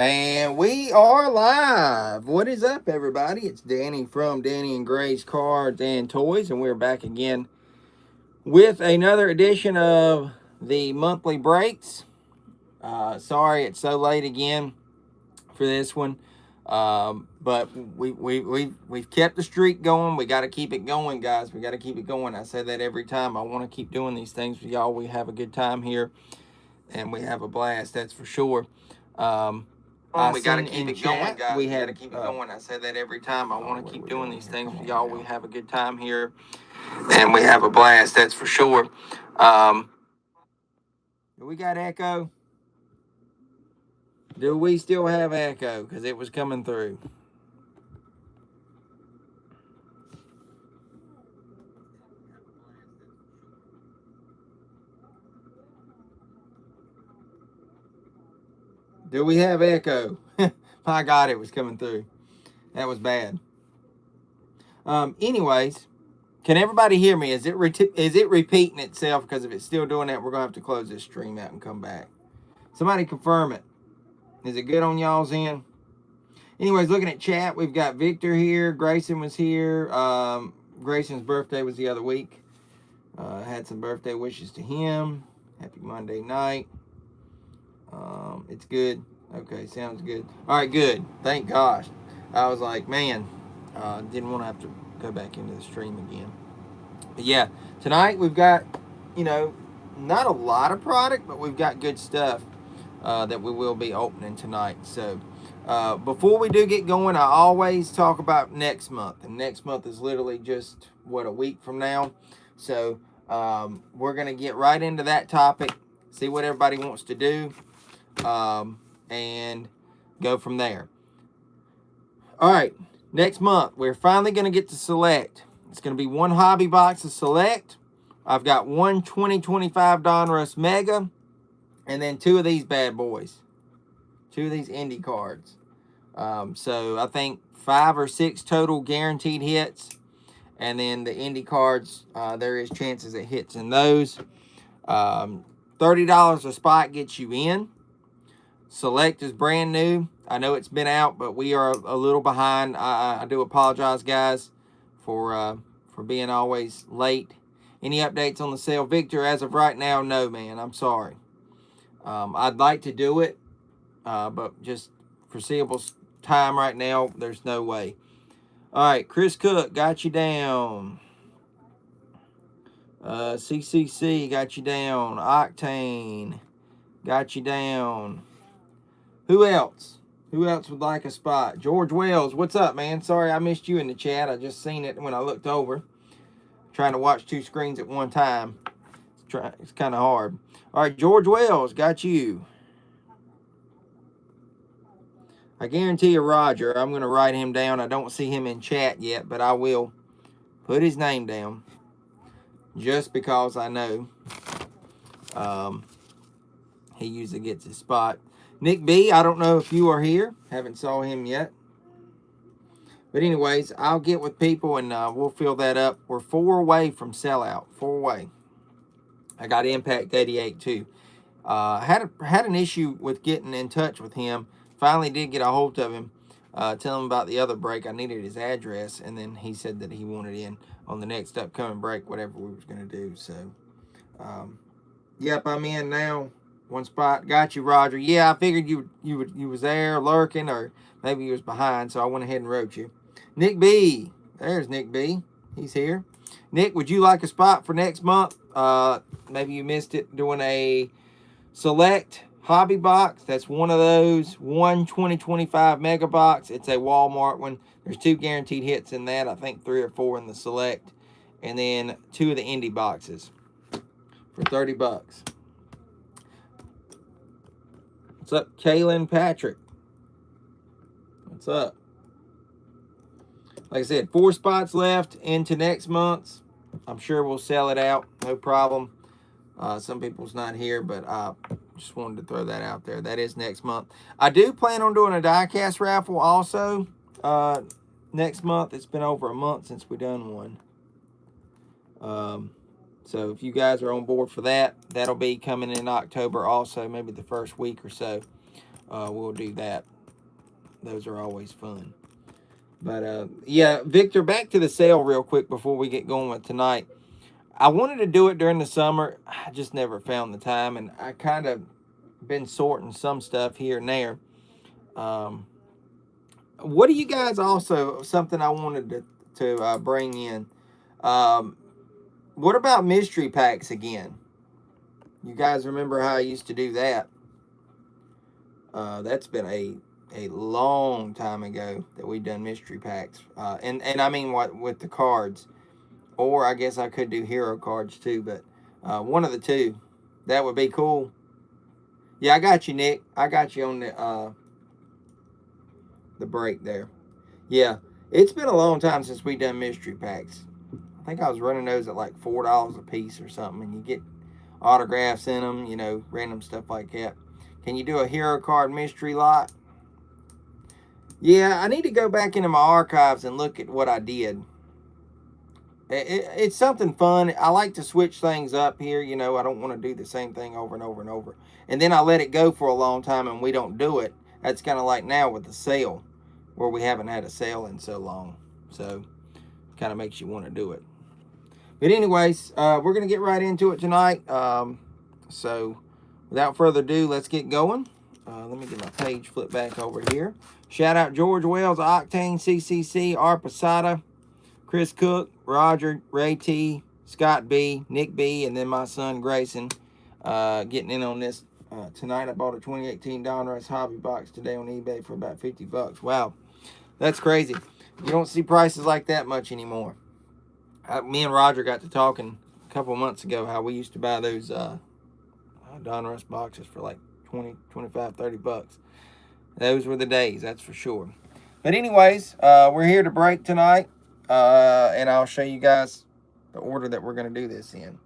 And we are live. What is up, everybody? It's Danny from Danny and Gray's Cards and Toys, and we're back again with another edition of the monthly breaks. Sorry it's so late again for this one, but we've kept the streak going. We got to keep it going, guys. We got to keep it going. I say that every time. I want to keep doing these things with y'all. We have a good time here, and we have a blast. That's for sure. We got to keep it going, guys. We got to keep it going. I say that every time. I want to keep doing these things with y'all. We have a good time here, and we have a blast. That's for sure. Do we got echo? Do we still have echo? Because it was coming through. Do we have echo? My God, it was coming through. That was bad. Anyways, can everybody hear me? Is it repeating itself? Because if it's still doing that, we're gonna have to close this stream out and come back. Somebody confirm it. Is it good on y'all's end? Anyways, looking at chat, we've got Victor here. Grayson was here. Grayson's birthday was the other week. Had some birthday wishes to him. Happy Monday night. It's good. Okay, sounds good. All right, good. Thank gosh. I was like, man, didn't want to have to go back into the stream again. But yeah, tonight we've got, not a lot of product, but we've got good stuff that we will be opening tonight. So before we do get going, I always talk about next month. And next month is literally just, a week from now. So we're going to get right into that topic, see what everybody wants to do, and go from there. All right, next month, we're finally going to get to select. It's going to be one hobby box of select. I've got one 2025 Donruss Mega, and then two of these bad boys. Two of these indie cards. So I think 5 or 6 total guaranteed hits. And then the indie cards, there is chances it hits in those. $30 a spot gets you in. Select is brand new. I know it's been out, but we are a little behind. I do apologize, guys, for being always late. Any updates on the sale, Victor? As of right now, no, man. I'm sorry. I'd like to do it, but just foreseeable time right now, there's no way. All right, Chris Cook got you down. CCC got you down. Octane got you down. Who else? Who else would like a spot? George Wells, what's up, man? Sorry I missed you in the chat. I just seen it when I looked over. Trying to watch 2 screens at one time. It's kind of hard. All right, George Wells, got you. I guarantee you, Roger, I'm going to write him down. I don't see him in chat yet, but I will put his name down just because I know he usually gets his spot. Nick B, I don't know if you are here. Haven't saw him yet. But anyways, I'll get with people and we'll fill that up. We're 4 away from sellout. 4 away. I got Impact 88 too. Had an issue with getting in touch with him. Finally did get a hold of him. Tell him about the other break. I needed his address, and then he said that he wanted in on the next upcoming break, whatever we was going to do. So, yep, I'm in now. 1 spot. Got you, Roger. Yeah, I figured you was there lurking, or maybe you was behind, so I went ahead and wrote you. Nick B. There's Nick B. He's here. Nick, would you like a spot for next month? Maybe you missed it doing a select hobby box. That's one of those. One 2025 mega box. It's a Walmart one. There's 2 guaranteed hits in that. I think 3 or 4 in the select. And then 2 of the indie boxes for $30. What's up, Kaylin Patrick? What's up? Like I said, 4 spots left into next month's. I'm sure we'll sell it out. No problem. Some people's not here, but I just wanted to throw that out there. That is next month. I do plan on doing a die-cast raffle also next month. It's been over a month since we done one. So if you guys are on board for that, that'll be coming in October also, maybe the first week or so. we'll do that. Those are always fun. But yeah, Victor, back to the sale real quick before we get going with tonight. I wanted to do it during the summer. I just never found the time, and I kind of been sorting some stuff here and there. Um, what do you guys also, something I wanted to bring in? Um, what about mystery packs again? You guys remember how I used to do that? That's been a long time ago that we done mystery packs. And I mean what with the cards. Or I guess I could do hero cards too, but one of the two. That would be cool. Yeah, I got you, Nick. I got you on the break there. Yeah, it's been a long time since we done mystery packs. I think I was running those at like $4 a piece or something, and you get autographs in them, you know, random stuff like that. Can you do a hero card mystery lot? Yeah, I need to go back into my archives and look at what I did. It's something fun. I like to switch things up here. You know, I don't want to do the same thing over and over and over. And then I let it go for a long time and we don't do it. That's kind of like now with the sale, where we haven't had a sale in so long. So, kind of makes you want to do it. But anyways, we're going to get right into it tonight. So, without further ado, let's get going. Let me get my page flipped back over here. Shout out George Wells, Octane, CCC, Arpasada, Chris Cook, Roger, Ray T, Scott B, Nick B, and then my son Grayson getting in on this tonight. I bought a 2018 Donruss hobby box today on eBay for about $50. Wow, that's crazy. You don't see prices like that much anymore. Me and Roger got to talking a couple months ago how we used to buy those Donruss boxes for like 20, 25, $30. Those were the days, that's for sure. But anyways, we're here to break tonight. And I'll show you guys the order that we're going to do this in.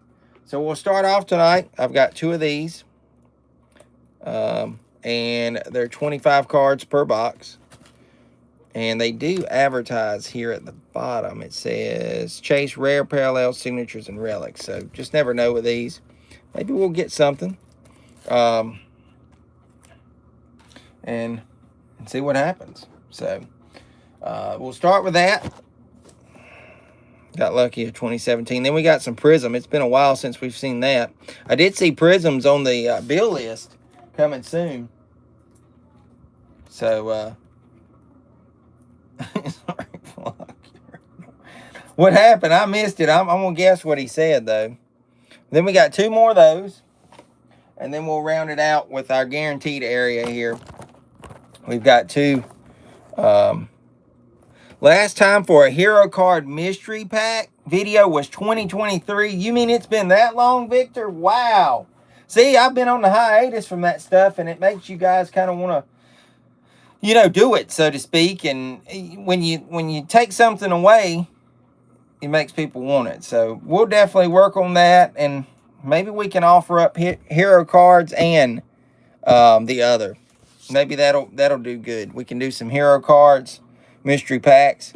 So we'll start off tonight. I've got two of these. And they're 25 cards per box. And they do advertise here at the bottom. It says Chase Rare Parallel Signatures and Relics. So just never know with these. Maybe we'll get something. And see what happens. So we'll start with that. Got lucky at 2017. Then we got some Prism. It's been a while since we've seen that. I did see Prisms on the bill list coming soon. So, what happened? I missed it. I'm going to guess what he said, though. Then we got two more of those. And then we'll round it out with our guaranteed area here. We've got two. Last time for a hero card mystery pack video was 2023. You mean it's been that long, Victor? Wow. See, I've been on the hiatus from that stuff, and it makes you guys kind of want to, you know, do it, so to speak. And when you take something away, it makes people want it. So we'll definitely work on that, and maybe we can offer up hero cards and the other. Maybe that'll do good. We can do some hero cards, mystery packs.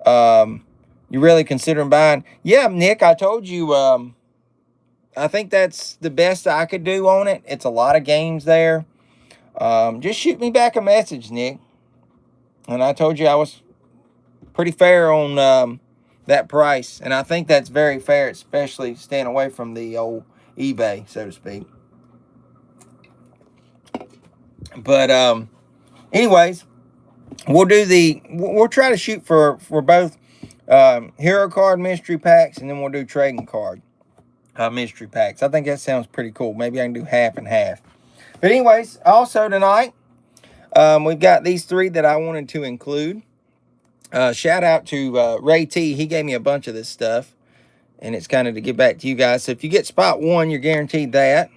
You really considering buying? Yeah, Nick, I told you, I think that's the best I could do on it. It's a lot of games there. Just shoot me back a message, Nick. And I told you I was pretty fair on that price. And I think that's very fair, especially staying away from the old eBay, so to speak. But anyways, we'll try to shoot for both hero card mystery packs, and then we'll do trading card mystery packs. I think that sounds pretty cool. Maybe I can do half and half. But anyways, also tonight, we've got these three that I wanted to include. Shout out to Ray T. He gave me a bunch of this stuff, and it's kind of to give back to you guys. So if you get spot 1, you're guaranteed that.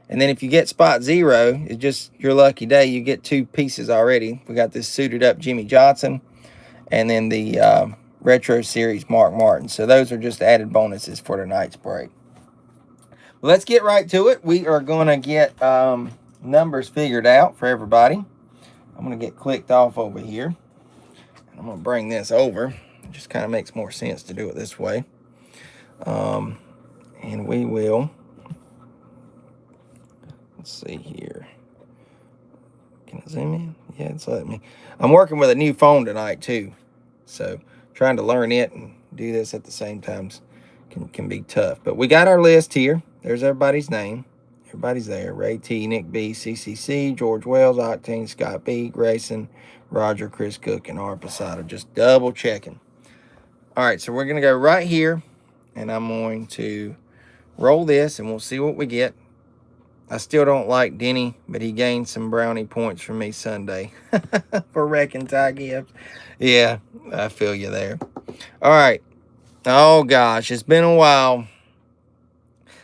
And then if you get spot 0, it's just your lucky day. You get 2 pieces already. We got this suited up Jimmy Johnson, and then the Retro Series Mark Martin. So those are just added bonuses for tonight's break. Let's get right to it. We are going to get numbers figured out for everybody. I'm going to get clicked off over here. I'm going to bring this over. It just kind of makes more sense to do it this way. And we will... Let's see here. Can I zoom in? Yeah, it's letting me. I'm working with a new phone tonight, too. So, trying to learn it and do this at the same time can be tough. But we got our list here. There's everybody's name. Everybody's there. Ray T, Nick B, CCC, George Wells, Octane, Scott B, Grayson, Roger, Chris Cook, and R. Posada. Just double checking. All right, so we're going to go right here, and I'm going to roll this, and we'll see what we get. I still don't like Denny, but he gained some brownie points from me Sunday for wrecking tie gifts. Yeah, I feel you there. All right. Oh, gosh, it's been a while.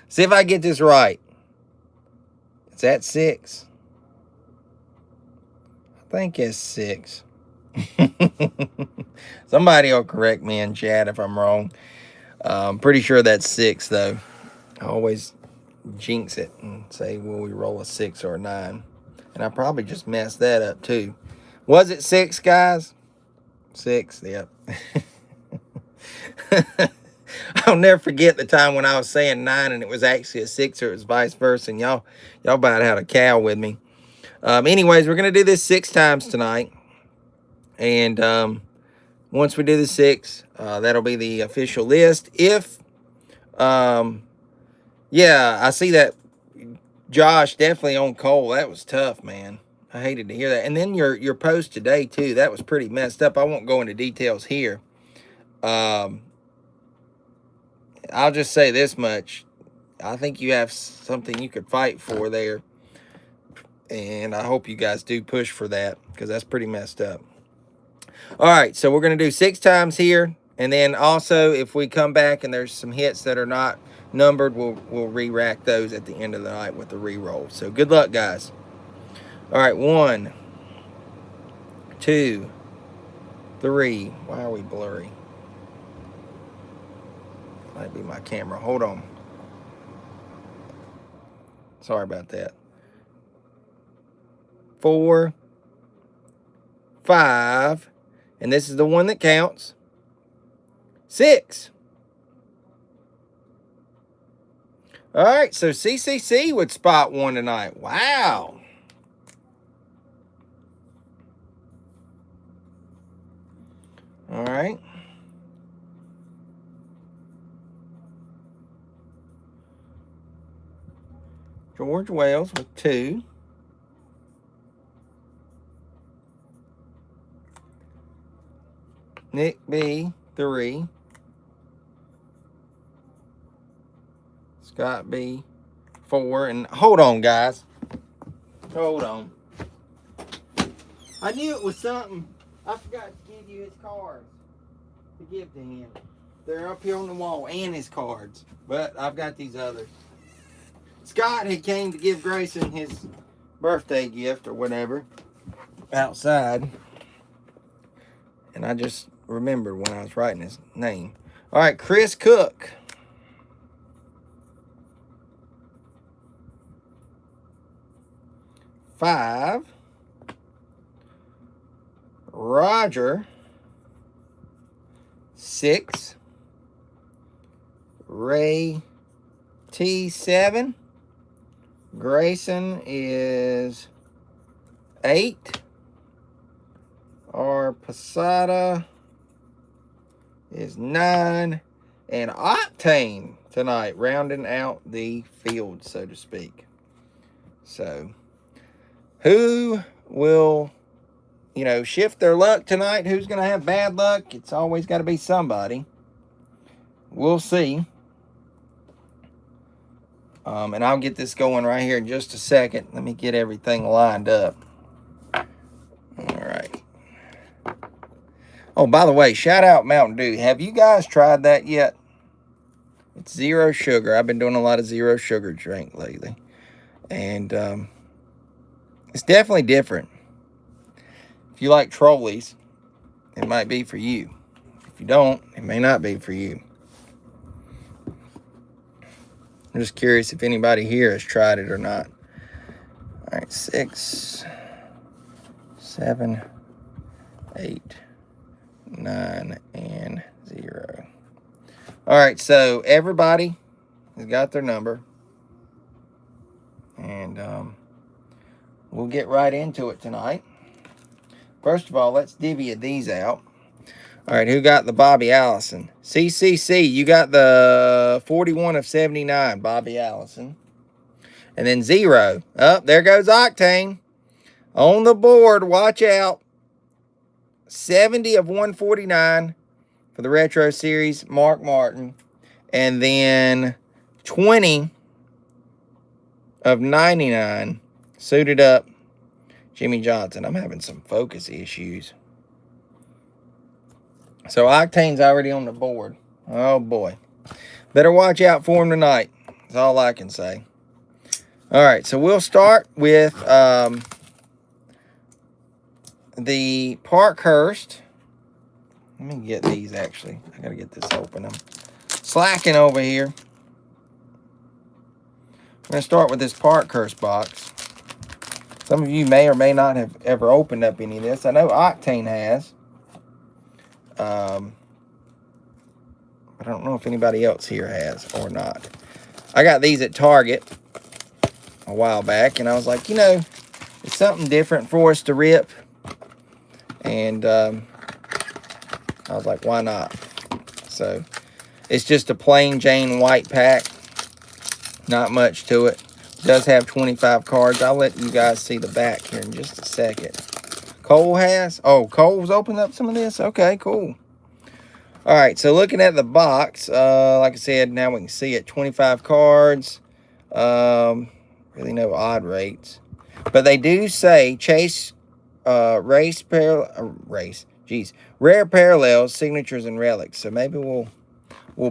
See if I get this right. Is that 6? I think it's 6. Somebody will correct me in chat if I'm wrong. I'm pretty sure that's 6, though. I always jinx it and say, will we roll a 6 or a 9? And I probably just messed that up, too. Was it 6, guys? 6, yep. I'll never forget the time when I was saying 9 and it was actually a 6, or it was vice versa. And y'all about had a cow with me. Anyways, we're going to do this 6 times tonight. And once we do the 6, that'll be the official list. If, yeah, I see that Josh definitely on Cole. That was tough, man. I hated to hear that. And then your post today, too, that was pretty messed up. I won't go into details here. I'll just say this much. I think you have something you could fight for there. And I hope you guys do push for that, because that's pretty messed up. All right, so we're going to do 6 times here. And then also, if we come back and there's some hits that are not numbered, we'll re-rack those at the end of the night with the re-roll. So good luck, guys. All right, 1, 2, 3. Why are we blurry? Might be my camera. Hold on. Sorry about that. 4, 5, and this is the one that counts. 6. All right, so CCC would spot 1 tonight. Wow. All right. George Wells with 2. Nick B, 3. Scott B, 4. And hold on, guys. Hold on. I knew it was something. I forgot to give you his cards to give to him. They're up here on the wall, and his cards. But I've got these others. Scott had came to give Grayson his birthday gift or whatever outside. And I just remembered when I was writing his name. All right, Chris Cook. Five. Roger. 6. Ray T, 7. Grayson is 8. R. Posada is 9. And Octane tonight, rounding out the field, so to speak. So, who will, shift their luck tonight? Who's going to have bad luck? It's always got to be somebody. We'll see. And I'll get this going right here in just a second. Let me get everything lined up. All right. Oh, by the way, shout out Mountain Dew. Have you guys tried that yet? It's 0 sugar. I've been doing a lot of 0 sugar drink lately. And it's definitely different. If you like Trolleys, it might be for you. If you don't, it may not be for you. I'm just curious if anybody here has tried it or not. All right, 6, 7, 8, 9, and 0. All right, so everybody has got their number. And we'll get right into it tonight. First of all, let's divvy these out. All right, who got the Bobby Allison? CCC, you got the 41 of 79, Bobby Allison. And then 0. Oh, there goes Octane. On the board, watch out. 70 of 149 for the Retro Series, Mark Martin. And then 20 of 99, suited up, Jimmy Johnson. I'm having some focus issues. So Octane's already on the board. Oh, boy. Better watch out for him tonight. That's all I can say. All right, so we'll start with the Parkhurst. Let me get these, actually. I got to get this open. I'm slacking over here. I'm going to start with this Parkhurst box. Some of you may or may not have ever opened up any of this. I know Octane has. I don't know if anybody else here has or not. I got these at Target a while back, and I was like, you know, it's something different for us to rip. And I was like, why not? So it's just a plain Jane white pack. Not much to it. It does have 25 cards. I'll let you guys see the back here in just a second. Cole has? Oh, Cole's opened up some of this? Okay, cool. All right, so looking at the box, like I said, now we can see it. 25 cards. Really no odd rates. But they do say chase, rare parallels, signatures, and relics. So maybe we'll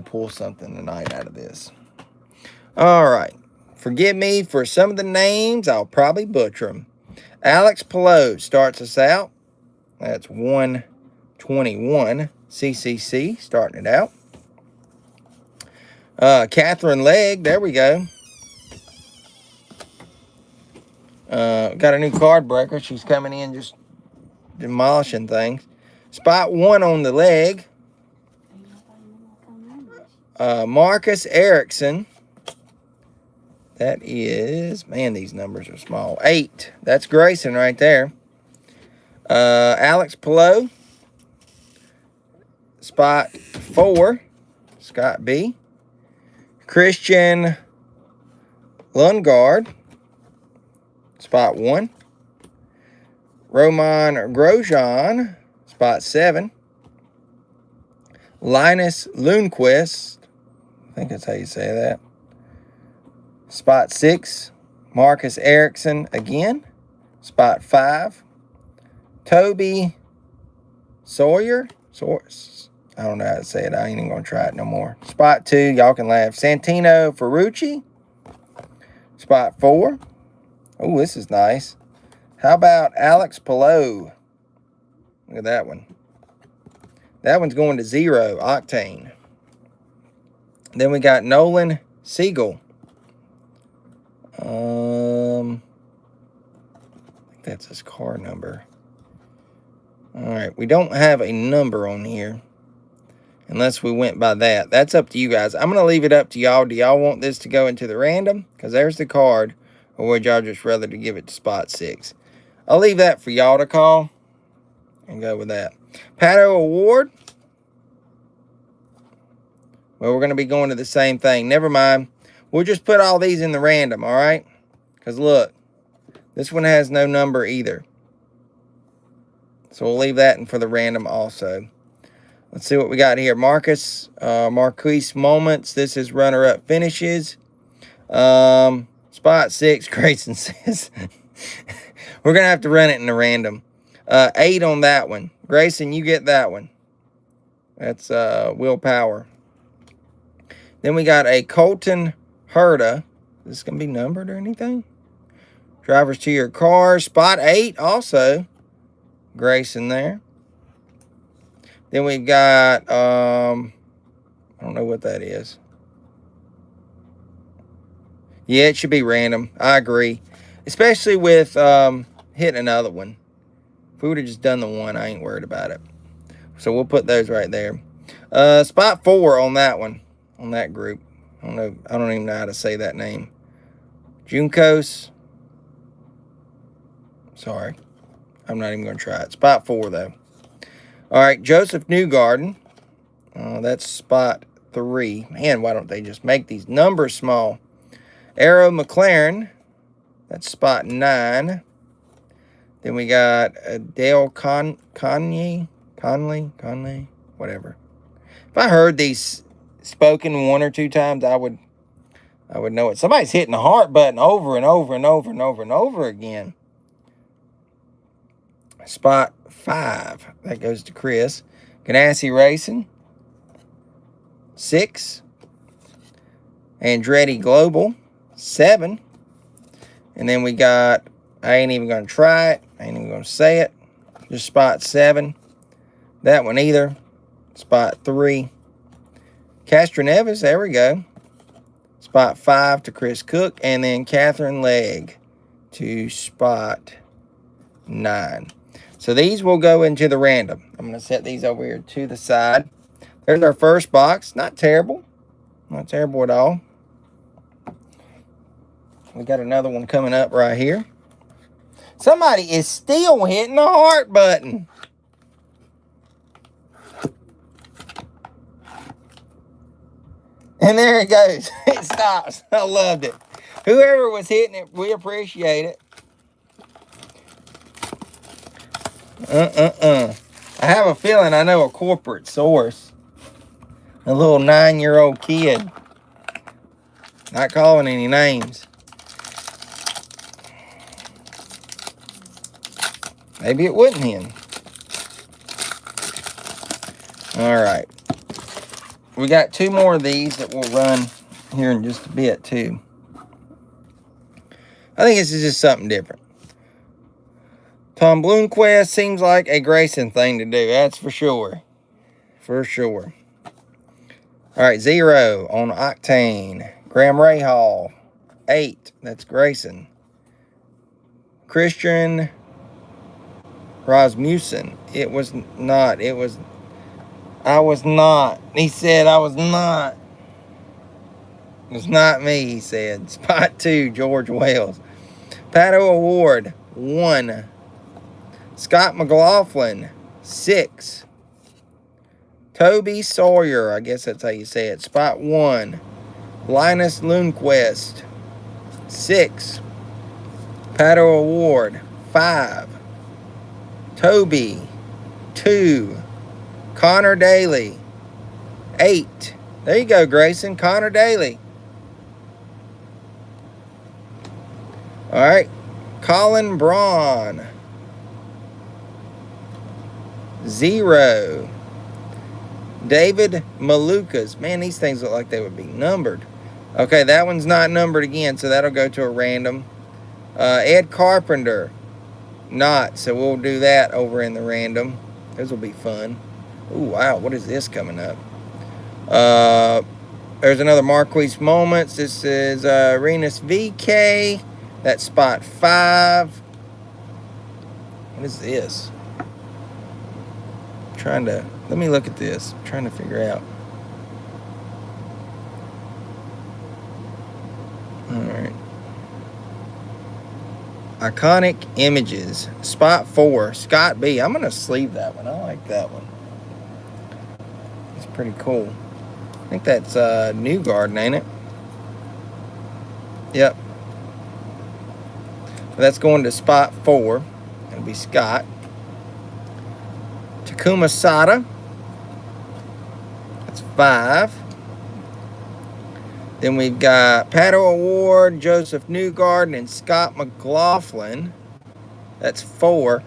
pull something tonight out of this. All right. Forgive me for some of the names. I'll probably butcher them. Alex Pelot starts us out. That's 121 CCC starting it out. Catherine Legg. There we go. Got a new card breaker. She's coming in just demolishing things. Spot 1 on the leg. Marcus Erickson. That is, man, these numbers are small. 8. That's Grayson right there. Alex Pelot. Spot 4. Scott B. Christian Lundgaard. Spot 1. Roman Grosjean. Spot 7. Linus Lundqvist. I think that's how you say that. Spot 6, Marcus Erickson again. Spot 5, Toby Sawyer. I don't know how to say it. I ain't even going to try it no more. Spot 2, y'all can laugh. Santino Ferrucci. Spot 4. Oh, this is nice. How about Alex Pelot? Look at that one. That one's going to 0, Octane. Then we got Nolan Siegel. I think that's his car number. All right, we don't have a number on here unless we went by that. That's up to you guys. I'm going to leave it up to y'all. Do y'all want this to go into the random? Because there's the card. Or would y'all just rather to give it to spot 6? I'll leave that for y'all to call and go with that. Pato Award. Well, we're going to be going to the same thing. Never mind. We'll just put all these in the random, all right? Because look, this one has no number either. So we'll leave that in for the random also. Let's see what we got here. Marquise Moments. This is runner-up finishes. Spot 6, Grayson says. We're going to have to run it in the random. 8 on that one. Grayson, you get that one. That's Willpower. Then we got a Colton Herta. Is this going to be numbered or anything? Drivers to your car. Spot 8 also. Grayson there. Then we've got, I don't know what that is. Yeah, it should be random. I agree. Especially with hitting another one. If we would have just done the one, I ain't worried about it. So we'll put those right there. Spot 4 on that one. On that group. I don't even know how to say that name. Junkos. Sorry. I'm not even going to try it. Spot 4, though. All right, Joseph Newgarden. That's spot 3. Man, why don't they just make these numbers small? Arrow McLaren. That's spot 9. Then we got Dale Conley, whatever. If I heard these spoken 1 or 2 times, I would know it. Somebody's hitting the heart button over and over and over and over and over again. Spot 5. That goes to Chris. Ganassi Racing. 6. Andretti Global. 7. And then we got, I ain't even going to try it. I ain't even going to say it. Just spot 7. That one either. Spot 3. Castroneves, there we go. Spot 5 to Chris Cook. And then Catherine Legg to spot 9. So these will go into the random. I'm going to set these over here to the side. There's our first box. Not terrible. Not terrible at all. We got another one coming up right here. Somebody is still hitting the heart button. And there it goes. It stops. I loved it. Whoever was hitting it, we appreciate it. I have a feeling I know a corporate source. A little 9-year-old kid. Not calling any names. Maybe it wasn't him. All right. We got 2 more of these that will run here in just a bit, too. I think this is just something different. Tom Bloomquist seems like a Grayson thing to do. That's for sure. For sure. All right, 0 on Octane. Graham Rahal. 8. That's Grayson. Christian Rasmussen. It was not. It was. I was not. He said I was not. It was not me, he said. Spot 2, George Wells. Pato Award, 1. Scott McLaughlin, 6. Toby Sawyer, I guess that's how you say it. Spot 1. Linus Lundquist, 6. Pato Award, 5. Toby, 2. Connor Daly, 8. There you go, Grayson. Connor Daly. All right. Colin Braun, 0. David Malukas. Man, these things look like they would be numbered. Okay, that one's not numbered again, so that'll go to a random. Ed Carpenter, not. So we'll do that over in the random. This will be fun. Ooh, wow. What is this coming up? There's another Marquise Moments. This is Renus VK. That's spot 5. What is this? Let me look at this. I'm trying to figure out. All right. Iconic Images. Spot 4. Scott B. I'm going to sleeve that one. I like that one. It's pretty cool. I think that's Newgarden, ain't it? Yep. That's going to spot 4. It'll be Scott. Takuma Sada. That's 5. Then we've got Pato Award, Joseph Newgarden, and Scott McLaughlin. That's 4.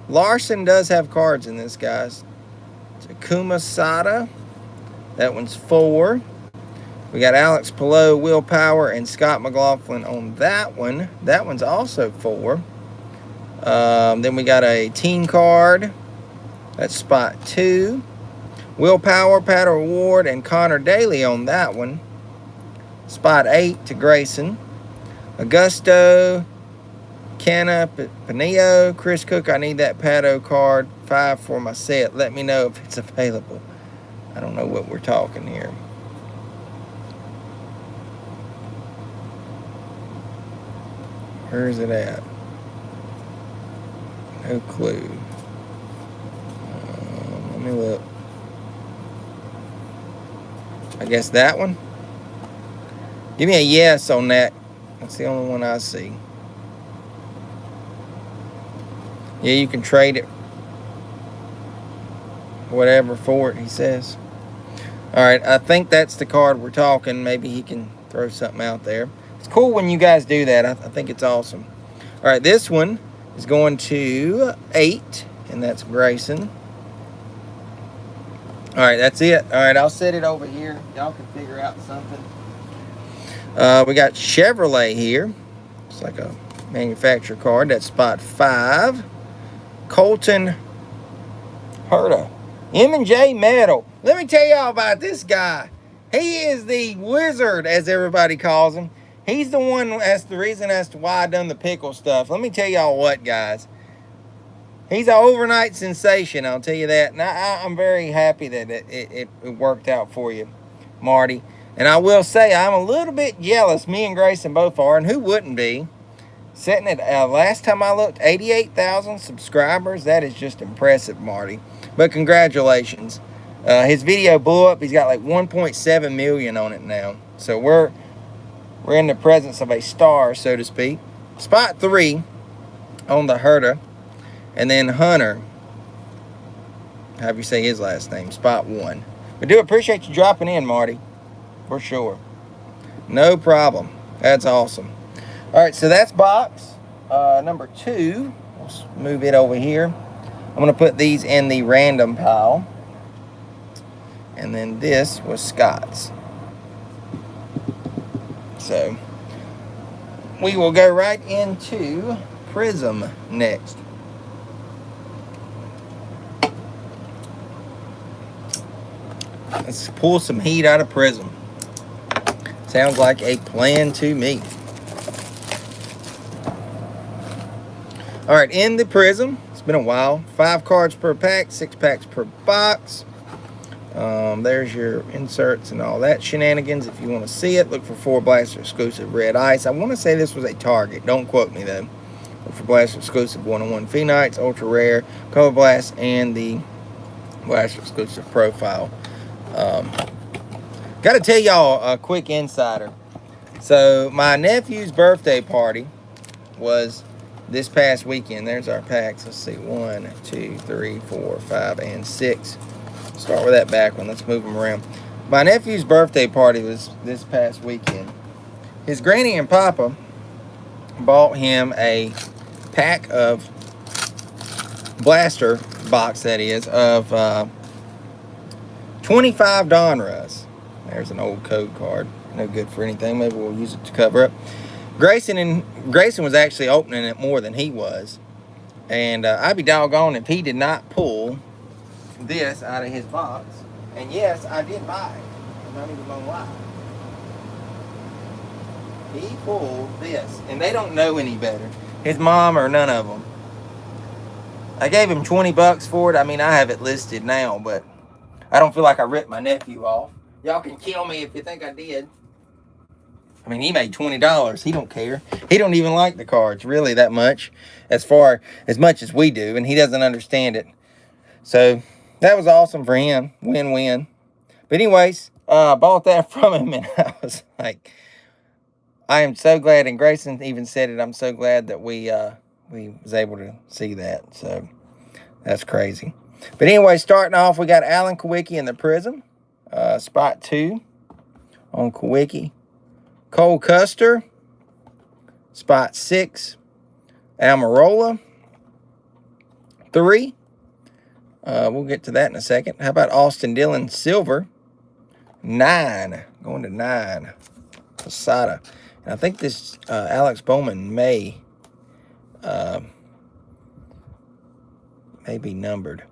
Larson does have cards in this, guys. Takuma Sada. That one's 4. We got Alex Pillow, Will Power, and Scott McLaughlin on that one. That one's also 4. Then we got a team card. That's spot 2. Will Power, Pato Award, and Connor Daly on that one. Spot 8 to Grayson. Augusto, Canna, Panillo, Chris Cook. I need that Pato card 5 for my set. Let me know if it's available. I don't know what we're talking here. Where is it at? No clue. Let me look. I guess that one. Give me a yes on that. That's the only one I see. Yeah, you can trade it. Whatever for it, he says. All right, I think that's the card we're talking. Maybe he can throw something out there. It's cool when you guys do that. I think it's awesome. All right, this one is going to 8, and that's Grayson. All right, that's it. All right, I'll set it over here. Y'all can figure out something. We got Chevrolet here. It's like a manufacturer card. That's spot 5. Colton Herta. M&J Metal. Let me tell y'all about this guy. He is the wizard, as everybody calls him. He's the one that's the reason as to why I done the pickle stuff. Let me tell y'all what, guys. He's an overnight sensation, I'll tell you that. And I'm very happy that it worked out for you, Marty. And I will say I'm a little bit jealous. Me and Grayson both are, and who wouldn't be? Sitting at, last time I looked, 88,000 subscribers. That is just impressive, Marty. But congratulations. His video blew up. He's got like 1.7 million on it now. So we're in the presence of a star, so to speak. Spot 3 on the Herta. And then Hunter, however you say his last name, spot 1. But do appreciate you dropping in, Marty. For sure. No problem. That's awesome. All right, so that's box number 2. Let's move it over here. I'm going to put these in the random pile. And then this was Scott's. So we will go right into Prism next. Let's pull some heat out of Prism. Sounds like a plan to me. All right, in the Prism, it's been a while. 5 cards per pack, 6 packs per box. There's your inserts and all that shenanigans. If you want to see it, look for 4 Blaster exclusive Red Ice. I want to say this was a Target. Don't quote me, though. Look for Blaster exclusive 101 Phoenites, Ultra Rare, Color Blast, and the Blaster exclusive Profile. Got to tell y'all a quick insider. So my nephew's birthday party was this past weekend. There's our packs. Let's see, 1, 2, 3, 4, 5, and 6. Start with that back one. Let's move them around. My nephew's birthday party was this past weekend. His granny and papa bought him a pack of blaster box, that is, of 25 Donruss. There's an old code card. No good for anything. Maybe we'll use it to cover up. Grayson was actually opening it more than he was. And I'd be doggone if he did not pull this out of his box. And yes, I did buy it. I'm not even gonna lie. He pulled this. And they don't know any better. His mom or none of them. I gave him 20 bucks for it. I mean, I have it listed now, but I don't feel like I ripped my nephew off. Y'all can kill me if you think I did. I mean, he made $20. He don't care. He don't even like the cards really that much, as much as we do, and he doesn't understand it. So that was awesome for him. Win-win. But anyways, I bought that from him, and I was like, I am so glad. And Grayson even said it. I'm so glad that we was able to see that. So that's crazy. But anyway, starting off, we got Alan Kawicki in the Prism. Spot 2 on Kawicki. Cole Custer. Spot 6. Almirola. 3. We'll get to that in a second. How about Austin Dillon Silver? 9. Going to 9. Posada. And I think this Alex Bowman may be numbered.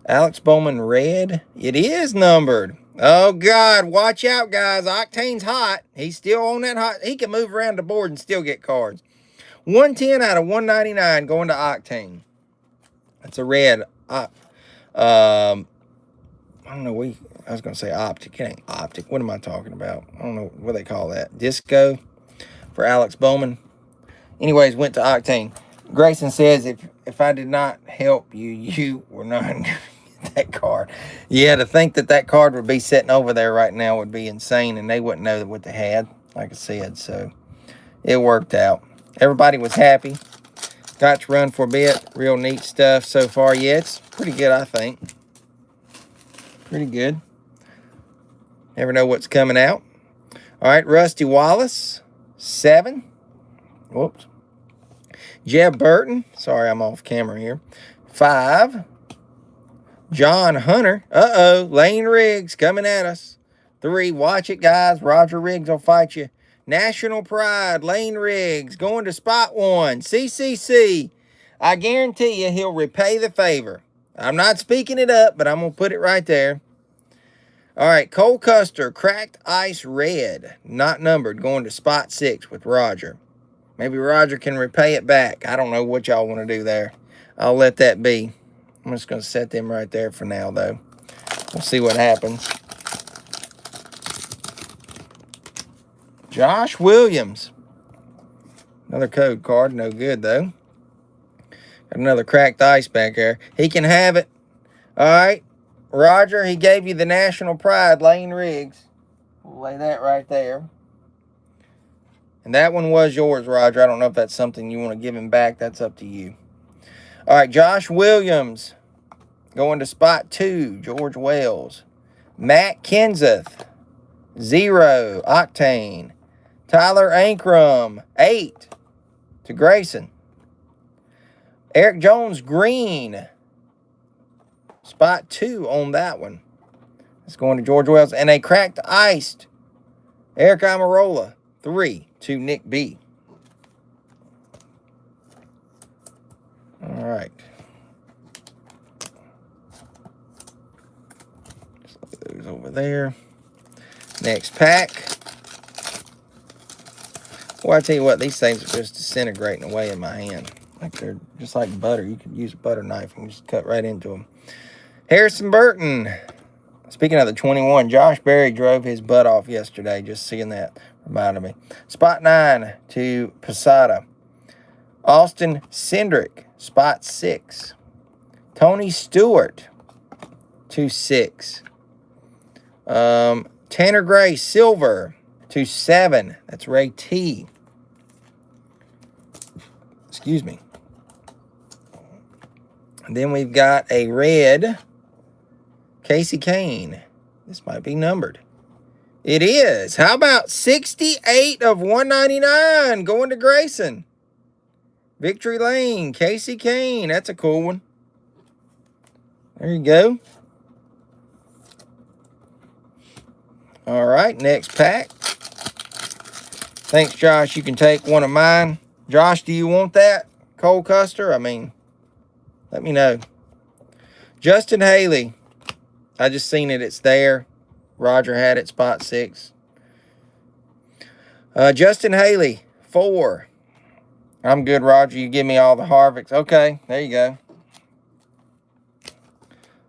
Alex Bowman Red. It is numbered. Oh, God. Watch out, guys. Octane's hot. He's still on that hot. He can move around the board and still get cards. 110 out of 199 going to Octane. That's a red. I don't know. I was going to say optic. It ain't optic. What am I talking about? I don't know what they call that. Disco for Alex Bowman. Anyways, went to Octane. Grayson says, if I did not help you, you were not going to get that card. Yeah, to think that card would be sitting over there right now would be insane, and they wouldn't know what they had, like I said. So it worked out. Everybody was happy. Got to run for a bit. Real neat stuff so far. Yeah, it's pretty good, I think. Pretty good. Never know what's coming out. All right, Rusty Wallace, 7. Whoops. Jeb Burton. Sorry, I'm off camera here. 5. John Hunter. Uh-oh. Lane Riggs coming at us. 3. Watch it, guys. Roger Riggs will fight you. National Pride. Lane Riggs going to spot 1. CCC. I guarantee you he'll repay the favor. I'm not speaking it up, but I'm going to put it right there. All right, Cole Custer, Cracked Ice Red, not numbered, going to spot 6 with Roger. Maybe Roger can repay it back. I don't know what y'all want to do there. I'll let that be. I'm just going to set them right there for now, though. We'll see what happens. Josh Williams. Another code card, no good, though. Got another Cracked Ice back there. He can have it. All right. Roger, he gave you the National Pride, Lane Riggs. We'll lay that right there. And that one was yours, Roger. I don't know if that's something you want to give him back. That's up to you. All right, Josh Williams going to spot 2, George Wells. Matt Kenseth, 0, Octane. Tyler Ankrum, 8 to Grayson. Eric Jones, green. Spot 2 on that one. It's going to George Wells. And a Cracked Iced Eric Amarola, 3 to Nick B. All right. Just lay those over there. Next pack. Well, I tell you what, these things are just disintegrating away in my hand. Like they're just like butter. You could use a butter knife and just cut right into them. Harrison Burton. Speaking of the 21, Josh Berry drove his butt off yesterday. Just seeing that reminded me. Spot 9 to Posada. Austin Cindric, spot 6. Tony Stewart, 2-6. Tanner Gray, silver, 2-7. That's Ray T. Excuse me. And then we've got a red Casey Kane. This might be numbered. It is. How about 68 of 199 going to Grayson? Victory Lane, Casey Kane. That's a cool one. There you go. All right, next pack. Thanks, Josh. You can take one of mine. Josh, do you want that? Cole Custer? I mean, let me know. Justin Haley. I just seen it. It's there. Roger had it, spot 6. Justin Haley, 4. I'm good, Roger. You give me all the Harvicks. Okay, there you go.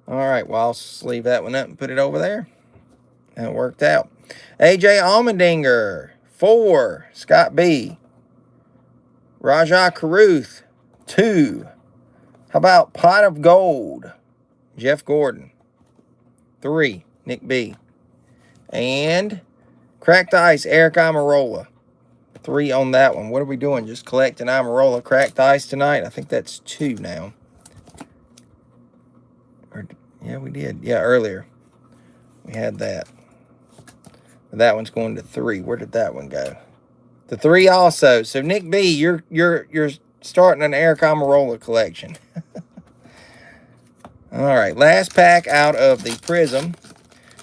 All right, well, I'll sleeve that one up and put it over there. That worked out. AJ Allmendinger, 4. Scott B. Rajah Caruth, 2. How about Pot of Gold? Jeff Gordon, 3. Nick B. And Cracked Ice, Eric Amarola, 3 on that one. What are we doing? Just collecting Amarola Cracked Ice tonight? I think that's 2 now. Or, yeah, we did. Yeah, earlier. We had that. But that one's going to 3. Where did that one go? The 3 also. So Nick B, you're starting an Eric Amarola collection. All right, last pack out of the Prism.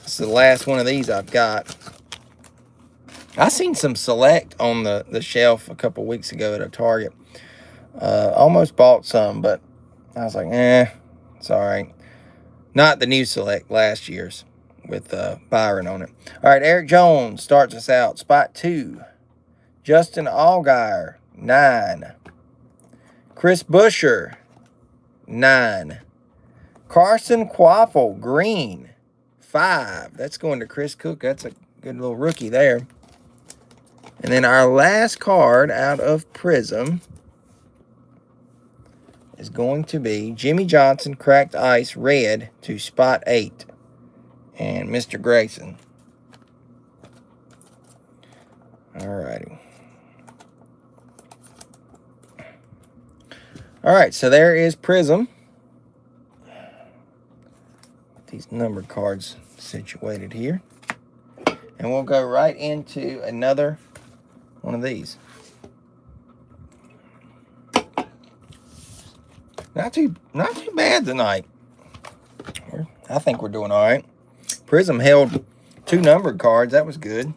This is the last one of these I've got. I seen some Select on the shelf a couple weeks ago at a Target. Almost bought some, but I was like, it's all right. Not the new Select, last year's with Byron on it. All right, Eric Jones starts us out. Spot 2. Justin Allgaier, 9. Chris Buescher, 9. Carson Quaffle, green, 5. That's going to Chris Cook. That's a good little rookie there. And then our last card out of Prism is going to be Jimmy Johnson, cracked ice, red to spot 8. And Mr. Grayson. Alrighty. Alright, so there is Prism. These numbered cards situated here. And we'll go right into another one of these. Not too bad tonight. I think we're doing all right. Prism held 2 numbered cards. That was good.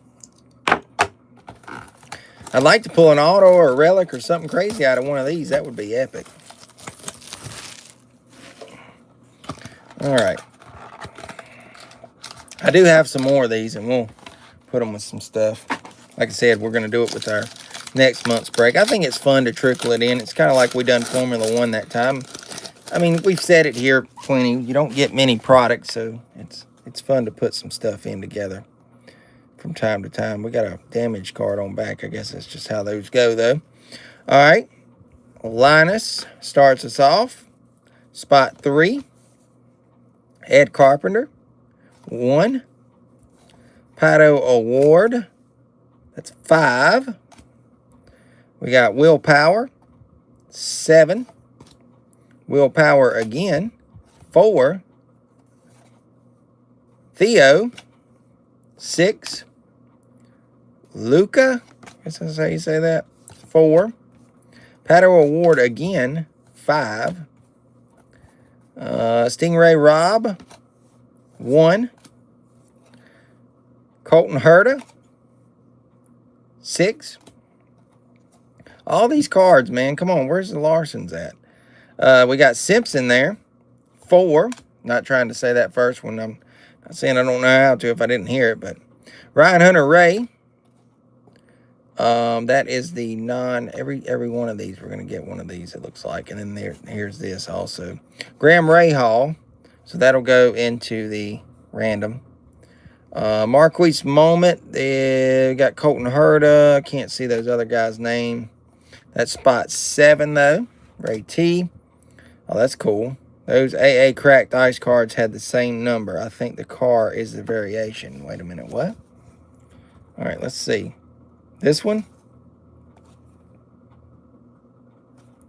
I'd like to pull an auto or a relic or something crazy out of one of these. That would be epic. All right. I do have some more of these, and we'll put them with some stuff. Like I said, we're going to do it with our next month's break. I think it's fun to trickle it in. It's kind of like we done Formula 1 that time. I mean, we've said it here plenty. You don't get many products, so it's fun to put some stuff in together from time to time. We got a damage card on back. I guess that's just how those go, though. All right. Linus starts us off. Spot 3. Ed Carpenter. 1. Pato Award. That's 5. We got Willpower. 7. Willpower again. 4. Theo. 6. Luca. I guess that's how you say that. 4. Pato Award again. 5. Stingray Rob. 1. Colton Herta. 6. All these cards, man. Come on, where's the Larsons at? We got Simpson there. 4. Not trying to say that first one. I'm not saying I don't know how to if I didn't hear it, but Ryan Hunter Ray. That is the every one of these. We're going to get one of these, it looks like. And then here's this also. Graham Rahal. So that'll go into the random. Marquise Moment. We got Colton Herta. I can't see those other guys' name. That's spot 7, though. Ray T. Oh, that's cool. Those AA cracked ice cards had the same number. I think the car is the variation. Wait a minute, what? All right, let's see. This one?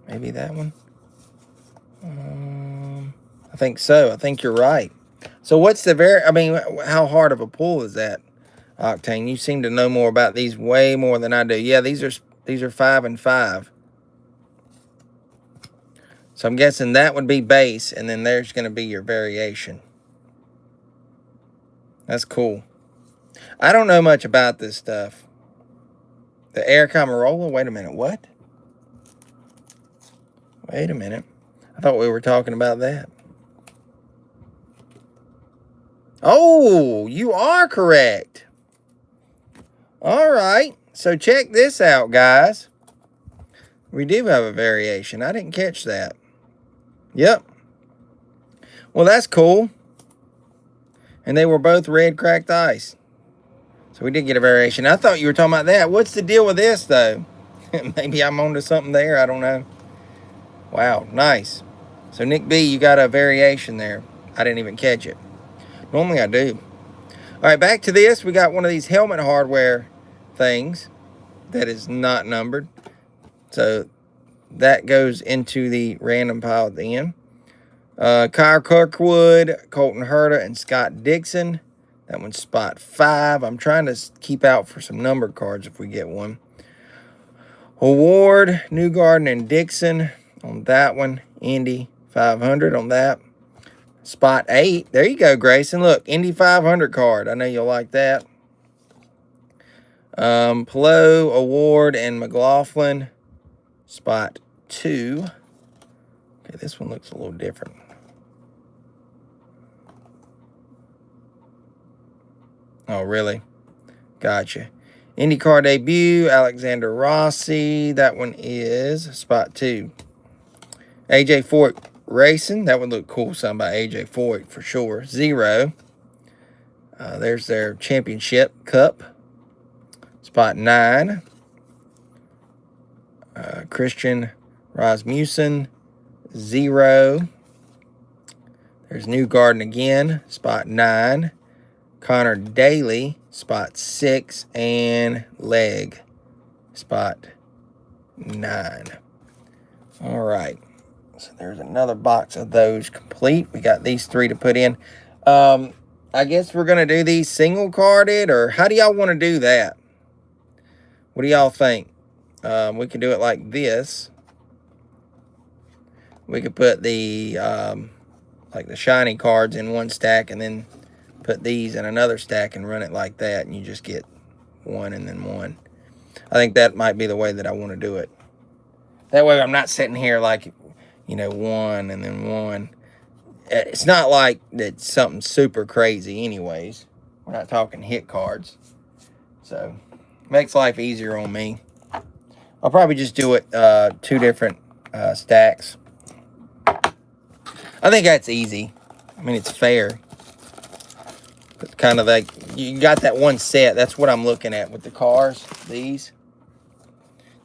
Maybe that one? I think so. I think you're right. So what's the I mean, how hard of a pull is that, Octane? You seem to know more about these way more than I do. Yeah, these are 5 and 5. So I'm guessing that would be base, and then there's going to be your variation. That's cool. I don't know much about this stuff. The Air Camarola? Wait a minute, what? Wait a minute. I thought we were talking about that. Oh, you are correct. All right. So check this out, guys. We do have a variation. I didn't catch that. Yep. Well, that's cool. And they were both red cracked ice. So we did get a variation. I thought you were talking about that. What's the deal with this, though? Maybe I'm onto something there. I don't know. Wow, nice. So, Nick B, you got a variation there. I didn't even catch it. Normally I do. All right, back to this. We got one of these helmet hardware things that is not numbered. So, that goes into the random pile at the end. Kyle Kirkwood, Colton Herta, and Scott Dixon. That one's spot 5. I'm trying to keep out for some numbered cards if we get one. Award, Newgarden, and Dixon on that one. Indy 500 on that. Spot 8. There you go, Grayson. Look, Indy 500 card. I know you'll like that. Pelot, Award, and McLaughlin. Spot 2. Okay, this one looks a little different. Oh, really? Gotcha. IndyCar debut, Alexander Rossi. That one is spot 2. AJ Foyt Racing. That would look cool. Something by AJ Foyt for sure. 0. There's their championship cup. Spot 9. Christian Rasmussen. 0. There's Newgarden again, spot 9. Connor Daly, spot 6. And Leg, spot 9. All right. So there's another box of those complete. We got these 3 to put in. I guess we're going to do these single carded, or how do y'all want to do that? What do y'all think? We could do it like this. We could put the like the shiny cards in one stack and then put these in another stack and run it like that, and you just get 1 and then 1. I think that might be the way that I want to do it. That way I'm not sitting here like, you know, 1 and then 1. It's not like that's something super crazy anyways. We're not talking hit cards. So, makes life easier on me. I'll probably just do it 2 different stacks. I think that's easy. I mean, it's fair. It's kind of like, you got that one set. That's what I'm looking at with the cars, these.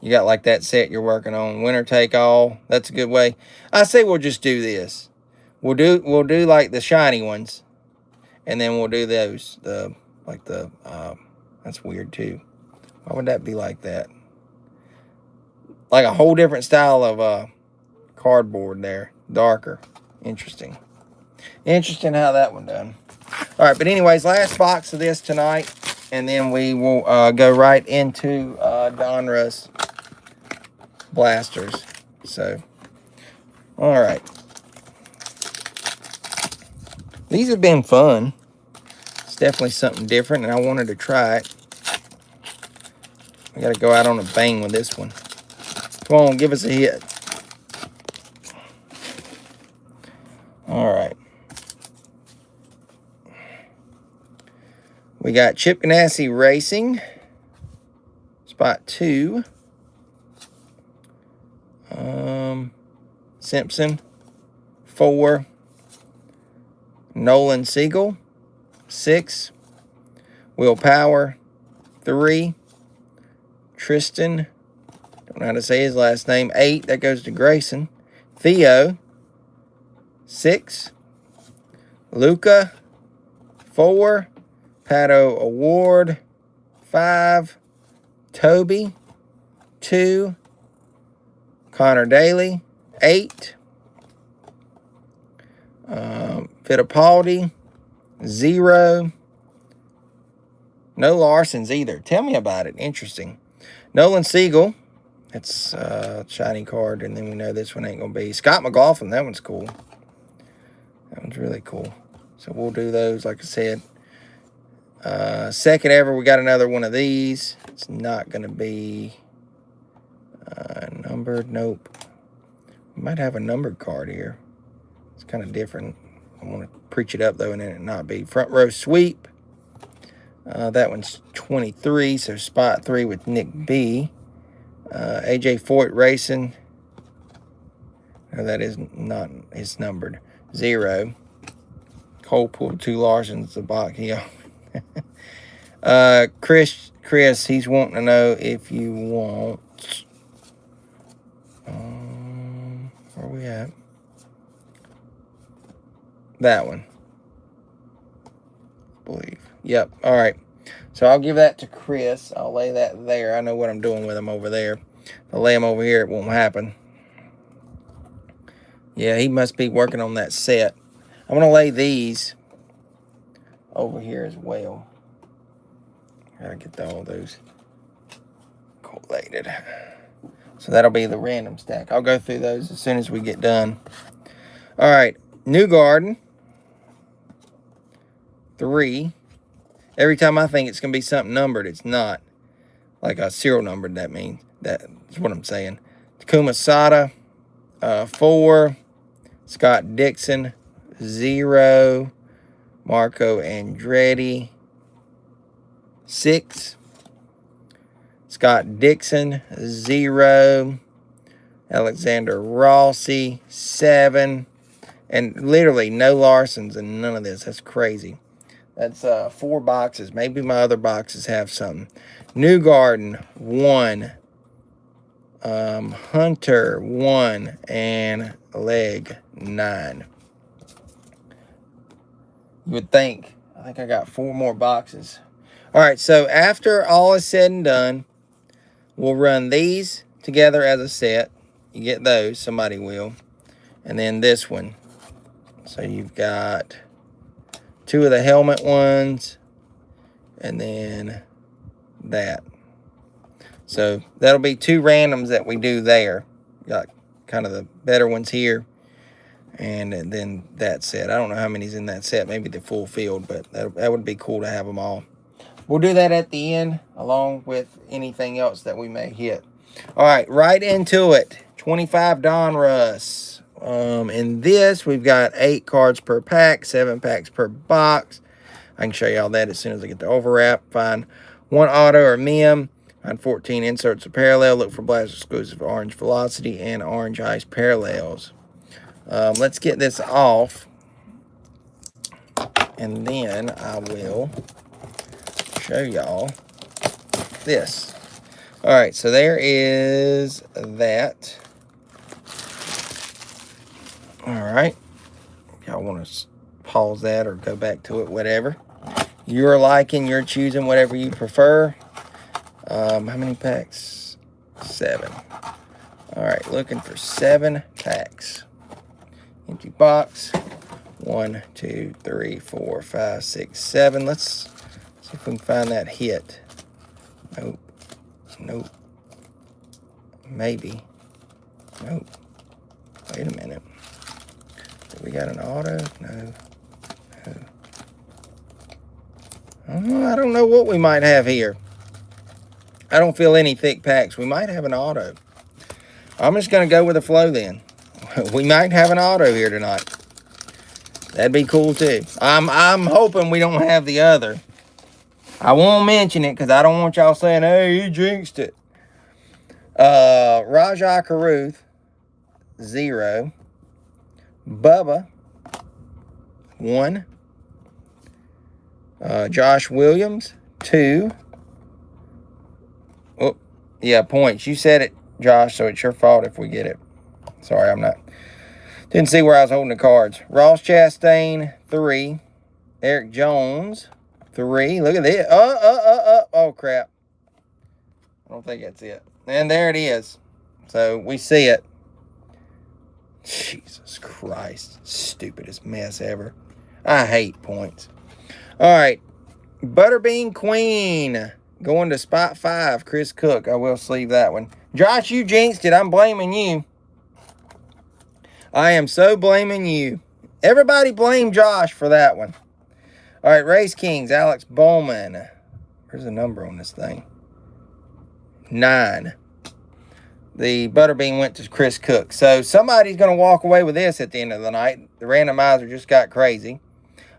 You got like that set you're working on. Winner take all. That's a good way. I say we'll just do this. We'll do like the shiny ones. And then we'll do those. That's weird too. Why would that be like that? Like a whole different style of cardboard there. Darker. Interesting. Interesting how that one done. All right, but anyways, last box of this tonight, and then we will go right into Donruss blasters. So, all right. These have been fun. It's definitely something different, and I wanted to try it. I got to go out on a bang with this one. Come on, give us a hit. All right. We got Chip Ganassi Racing, spot 2. Simpson, 4. Nolan Siegel, 6. Will Power, 3. Tristan, don't know how to say his last name, 8. That goes to Grayson. Theo, 6. Luca, 4. Pato Award, 5. Toby, 2. Connor Daly, 8. Fittipaldi, 0. No Larsons either. Tell me about it. Interesting. Nolan Siegel. That's a shiny card, and then we know this one ain't going to be. Scott McLaughlin. That one's cool. That one's really cool. So we'll do those, like I said. Second ever, we got another one of these. It's not going to be numbered. Nope. We might have a numbered card here. It's kind of different. I want to preach it up, though, and then it not be. Front row sweep. That one's 23, so spot 3 with Nick B. AJ Foyt Racing. No, that is not, it's numbered. 0. Cole pulled 2 Larsons, the box. Yeah. Chris, he's wanting to know if you want. Where are we at? That one, I believe. Yep. All right. So I'll give that to Chris. I'll lay that there. I know what I'm doing with him over there. If I lay him over here, it won't happen. Yeah, he must be working on that set. I'm going to lay these over here as well. Gotta get all those collated. So that'll be the random stack. I'll go through those as soon as we get done. All right. Newgarden. 3. Every time I think it's going to be something numbered, it's not. Like a serial numbered, that means. That's what I'm saying. Takuma Sada, 4. Scott Dixon, 0. Marco Andretti, 6. Scott Dixon, 0. Alexander Rossi, 7. And literally no Larsons and none of this. That's crazy. That's 4 boxes. Maybe my other boxes have something. Newgarden, 1. Hunter, 1. And leg 9. You would think. I think I got 4 more boxes. All right, so after all is said and done, we'll run these together as a set. You get those, somebody will. And then this one. So you've got 2 of the helmet ones, and then that. So that'll be 2 randoms that we do there. Got kind of the better ones here. And then that set. I don't know how many's in that set. Maybe the full field, but that would be cool to have them all. We'll do that at the end, along with anything else that we may hit. All right into it. 25 Donruss. In this, we've got 8 cards per pack, 7 packs per box. I can show you all that as soon as I get the overwrap. Find 1 auto or mem. Find 14 inserts of parallel. Look for Blast exclusive orange velocity and orange ice parallels. Let's get this off, and then I will show y'all this. All right, so there is that. All right, y'all want to pause that or go back to it, whatever. You're liking, you're choosing whatever you prefer. How many packs? 7. All right, looking for 7 packs. Empty box. 1, 2, 3, 4, 5, 6, 7. Let's see if we can find that hit. Nope. Nope. Maybe. Nope. Wait a minute. Do we got an auto? No. No. I don't know what we might have here. I don't feel any thick packs. We might have an auto. I'm just going to go with the flow then. We might have an auto here tonight. That'd be cool too. I'm hoping we don't have the other. I won't mention it because I don't want y'all saying, hey, he jinxed it. Rajah Caruth, 0. Bubba, 1. Josh Williams, 2. Oh, yeah, points. You said it, Josh, so it's your fault if we get it. Sorry, didn't see where I was holding the cards. Ross Chastain, 3. Eric Jones, 3. Look at this. Oh, crap. I don't think that's it. And there it is. So we see it. Jesus Christ. Stupidest mess ever. I hate points. All right. Butterbean Queen. Going to spot 5. Chris Cook. I will sleeve that one. Josh, you jinxed it. I'm blaming you. I am so blaming you. Everybody blame Josh for that one. All right, Race Kings, Alex Bowman. Where's the number on this thing? 9. The Butterbean went to Chris Cook. So somebody's going to walk away with this at the end of the night. The randomizer just got crazy.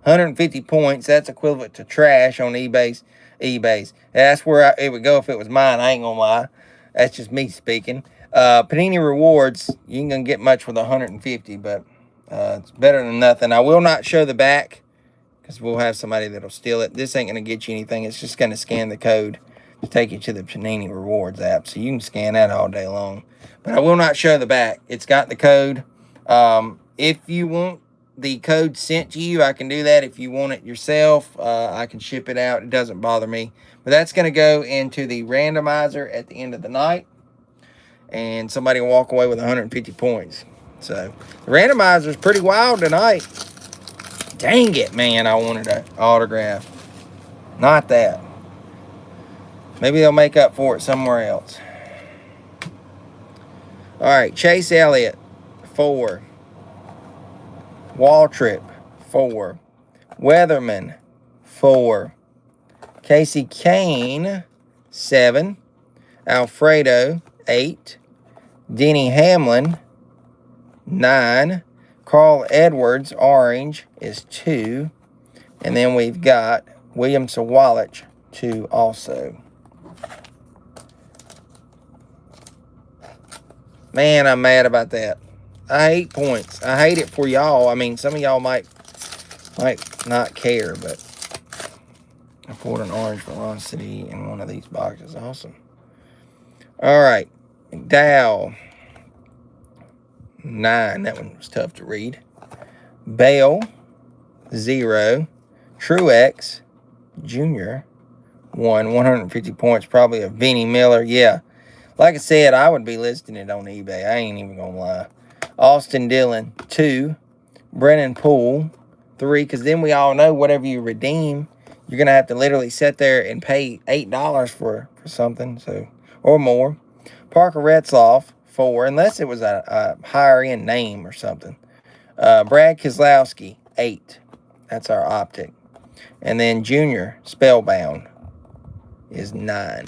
150 points. That's equivalent to trash on eBay's. That's where it would go if it was mine. I ain't going to lie. That's just me speaking. Panini Rewards, you ain't going to get much with 150, but it's better than nothing. I will not show the back because we'll have somebody that'll steal it. This ain't going to get you anything. It's just going to scan the code to take you to the Panini Rewards app, so you can scan that all day long. But I will not show the back. It's got the code. If you want the code sent to you, I can do that. If you want it yourself, I can ship it out. It doesn't bother me. But that's going to go into the randomizer at the end of the night. And somebody will walk away with 150 points. So, the randomizer is pretty wild tonight. Dang it, man. I wanted an autograph. Not that. Maybe they'll make up for it somewhere else. All right. Chase Elliott, 4. Waltrip, 4. Weatherman, 4. Casey Kane, 7. Alfredo, 8. Denny Hamlin, 9. Carl Edwards, orange, is 2. And then we've got William Sawalich, 2 also. Man, I'm mad about that. I hate points. I hate it for y'all. I mean, some of y'all might not care, but I pulled an orange velocity in one of these boxes. Awesome. All right. McDowell. 9. That one was tough to read. Bale, 0. Truex Jr., 1. 150 points, probably a Vinnie Miller. Yeah. Like I said, I would be listing it on eBay. I ain't even going to lie. Austin Dillon, 2. Brennan Poole, 3. Because then we all know whatever you redeem, you're going to have to literally sit there and pay $8 for something, so, or more. Parker Retzloff, 4. Unless it was a higher-end name or something. Brad Keselowski, 8. That's our optic. And then Junior Spellbound is 9.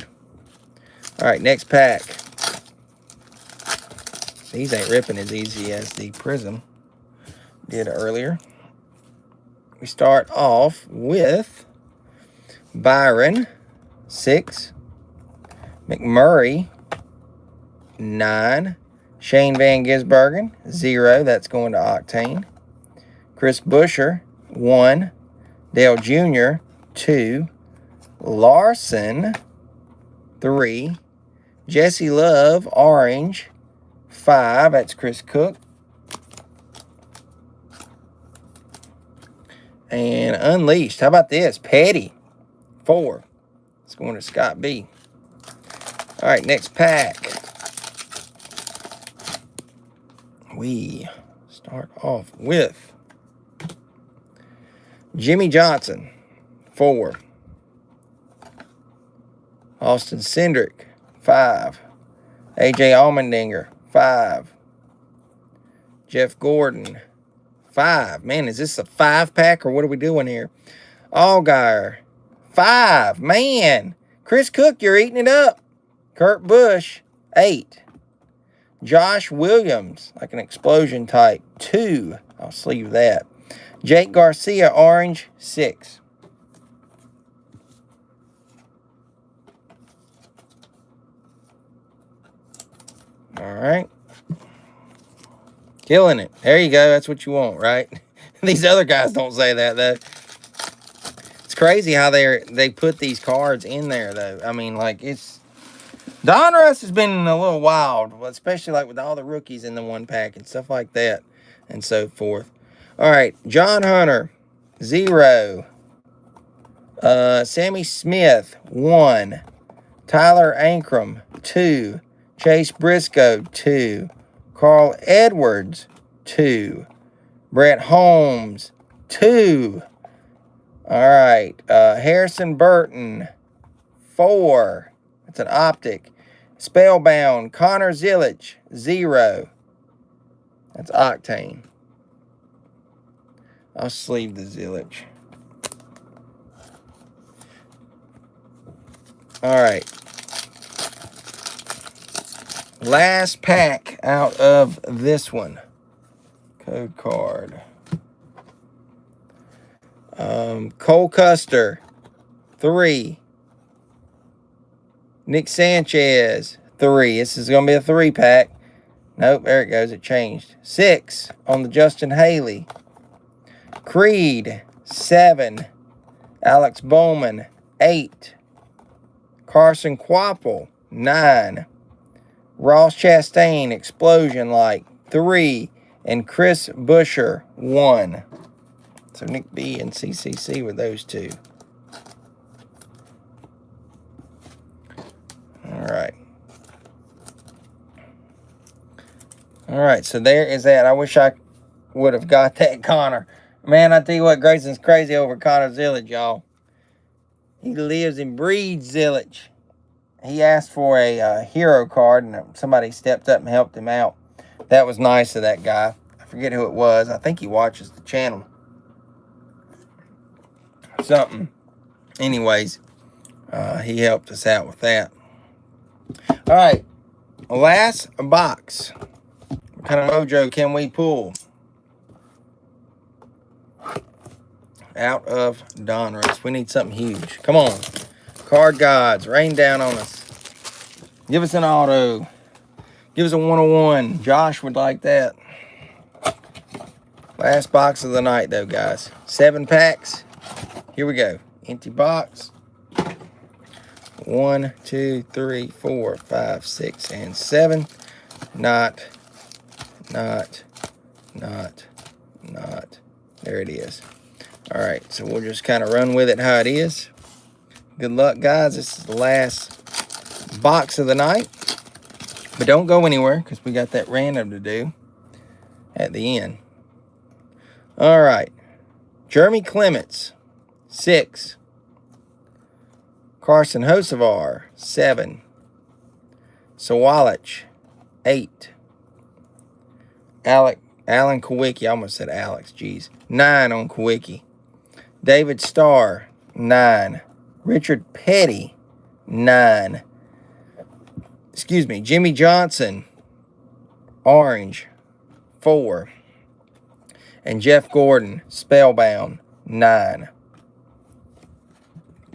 All right, next pack. These ain't ripping as easy as the Prism did earlier. We start off with Byron, 6. McMurray, 9. Shane Van Gisbergen, 0. That's going to Octane. Chris Buescher, 1. Dale Jr., 2. Larson, 3. Jesse Love, orange, 5. That's Chris Cook. And Unleashed. How about this? Petty, 4. It's going to Scott B. All right, next pack. We start off with Jimmy Johnson, 4. Austin Cindric, 5. AJ Allmendinger, 5. Jeff Gordon, 5. Man, is this a 5-pack or what are we doing here? Allgaier, 5. Man, Chris Cook, you're eating it up. Kurt Busch, 8. Josh Williams, like an explosion type, 2. I'll sleeve that. Jake Garcia, orange, 6. All right. Killing it. There you go. That's what you want, right? These other guys don't say that, though. It's crazy how they put these cards in there, though. I mean, like, it's... Donruss has been a little wild, especially, like, with all the rookies in the one pack and stuff like that and so forth. All right. John Hunter, 0. Sammy Smith, 1. Tyler Ankrum, 2. Chase Briscoe, 2. Carl Edwards, 2. Brett Holmes, 2. All right. Harrison Burton, 4. That's an optic. Spellbound, Connor Zilic, 0. That's Octane. I'll sleeve the Zilic. All right. Last pack out of this one. Code card. Cole Custer, 3. Nick Sanchez, 3. This is going to be a 3-pack. Nope, there it goes. It changed. 6 on the Justin Haley. Creed, 7. Alex Bowman, 8. Carson Quapple, 9. Ross Chastain, Explosion Light, 3. And Chris Buescher, 1. So Nick B and CCC with those 2. All right. All right, so there is that. I wish I would have got that Connor. Man, I tell you what, Grayson's crazy over Connor Zilic, y'all. He lives and breathes Zilic. He asked for a hero card, and somebody stepped up and helped him out. That was nice of that guy. I forget who it was. I think he watches the channel. Something. Anyways, he helped us out with that. All right. Last box. What kind of mojo can we pull out of Donruss? We need something huge. Come on. Card gods, rain down on us. Give us an auto. Give us a 101. Josh would like that. Last box of the night, though, guys. 7 packs. Here we go. Empty box. 1, 2, 3, 4, 5, 6, and 7. Not not. There it is. All right, so we'll just kind of run with it how it is. Good luck, guys. This is the last box of the night. But don't go anywhere because we got that random to do at the end. All right. Jeremy Clements, 6. Carson Hocevar, 7. Sawalich, 8. Alan Kowicki, I almost said Alex, geez. 9 on Kowicki. David Starr, 9. Richard Petty, 9. Excuse me, Jimmy Johnson, orange, 4. And Jeff Gordon, spellbound, 9.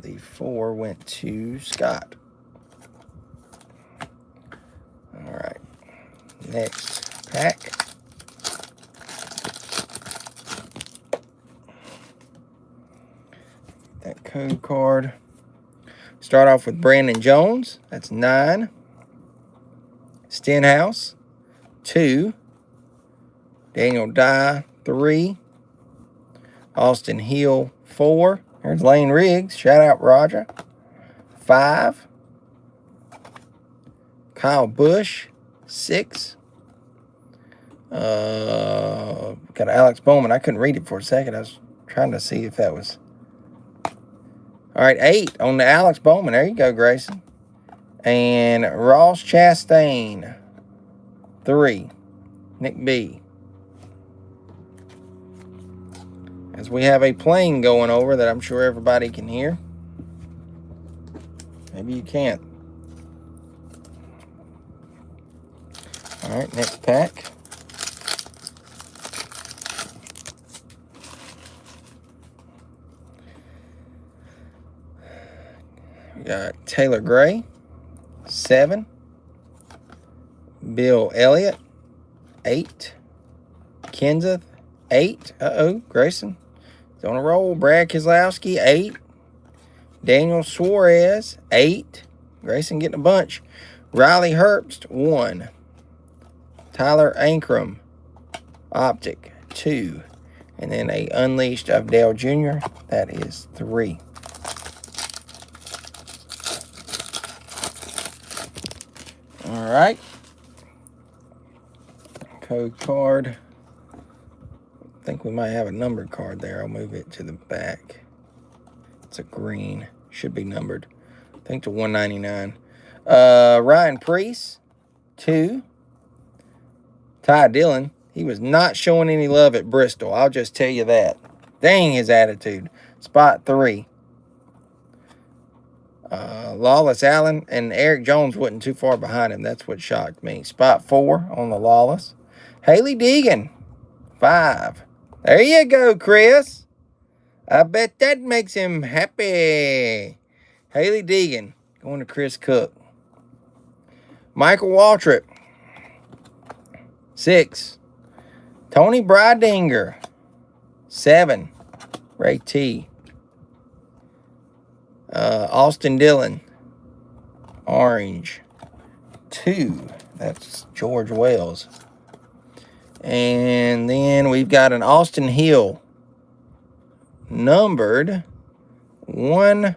The 4 went to Scott. All right, next pack. That code card. Start off with Brandon Jones. That's 9. Stenhouse, 2. Daniel Dye, 3. Austin Hill, 4. There's Lane Riggs. Shout out, Roger. 5. Kyle Busch, 6. Got Alex Bowman. I couldn't read it for a second. I was trying to see if that was... All right, 8 on the Alex Bowman. There you go, Grayson. And Ross Chastain, 3. Nick B. As we have a plane going over that I'm sure everybody can hear. Maybe you can't. All right, next pack. We got Taylor Gray, 7. Bill Elliott, 8. Kenseth, 8. Grayson is on a roll. Brad Keselowski, 8. Daniel Suarez, 8. Grayson getting a bunch. Riley Herbst, 1. Tyler Ankrum, Optic, 2. And then a Unleashed of Dale Jr., that is 3. All right. Code card. I think we might have a numbered card there. I'll move it to the back. It's a green. Should be numbered. I think to 199. Ryan Preece, 2. Ty Dillon. He was not showing any love at Bristol. I'll just tell you that. Dang his attitude. Spot 3. Lawless Allen and Eric Jones wasn't too far behind him. That's what shocked me. Spot 4 on the Lawless. Haley Deegan, 5. There you go, Chris. I bet that makes him happy. Haley Deegan going to Chris Cook. Michael Waltrip, 6. Tony Breidinger, 7. Ray T. Austin Dillon, orange, 2. That's George Wells. And then we've got an Austin Hill, numbered 1, if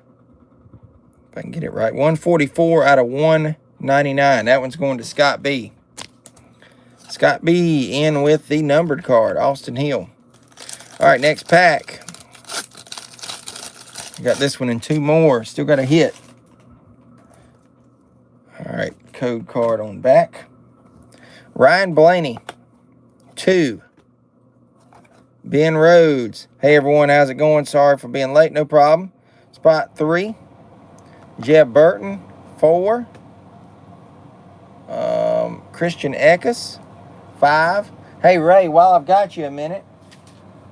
I can get it right, 144 out of 199. That one's going to Scott B. Scott B in with the numbered card, Austin Hill. All right, next pack. We got this one and 2 more. Still got a hit. All right, code card on back. Ryan Blaney, 2. Ben Rhodes. Hey, everyone, how's it going? Sorry for being late. No problem. Spot 3. Jeb Burton, 4. Christian Eckes, 5. Hey, Ray, while I've got you a minute,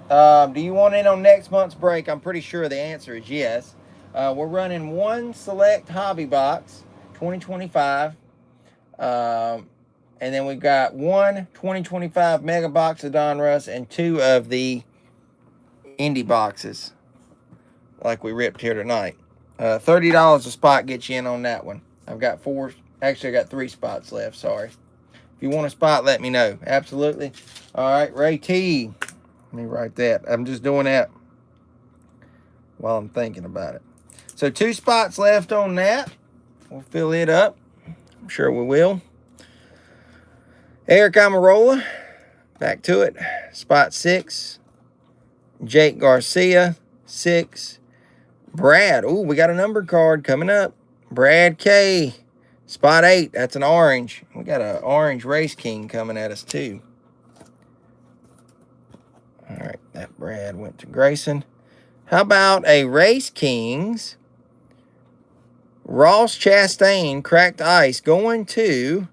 do you want in on next month's break? I'm pretty sure the answer is yes. We're running 1 select hobby box, 2025. And then we've got 1 2025 mega box of Donruss and 2 of the Indy boxes, like we ripped here tonight. $30 a spot gets you in on that one. I've got 4, actually I got 3 spots left, sorry. If you want a spot, let me know. Absolutely. All right, Ray T. Let me write that. I'm just doing that while I'm thinking about it. So 2 spots left on that. We'll fill it up. I'm sure we will. Eric Amarola, back to it. Spot 6. Jake Garcia, 6. Brad, ooh, we got a numbered card coming up. Brad K, spot 8. That's an orange. We got an orange Race King coming at us too. All right, that Brad went to Grayson. How about a Race Kings Ross Chastain cracked ice going to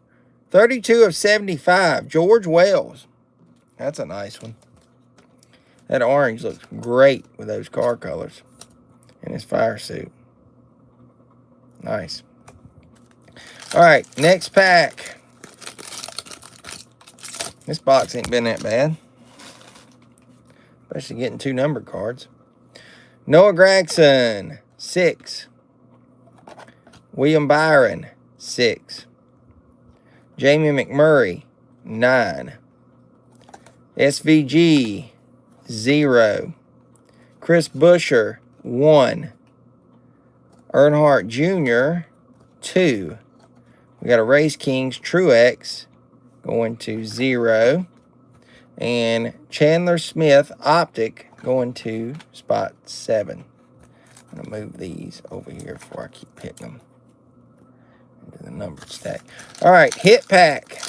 32 of 75, George Wells. That's a nice one. That orange looks great with those car colors and his fire suit. Nice. All right, next pack. This box ain't been that bad, especially getting 2 numbered cards. Noah Gragson, 6. William Byron, 6. Jamie McMurray, 9. SVG, 0. Chris Buescher, 1. Earnhardt Jr., 2. We got a Race Kings Truex going to 0. And Chandler Smith Optic going to spot 7. I'm going to move these over here before I keep hitting them into the numbered stack. All right, hit pack.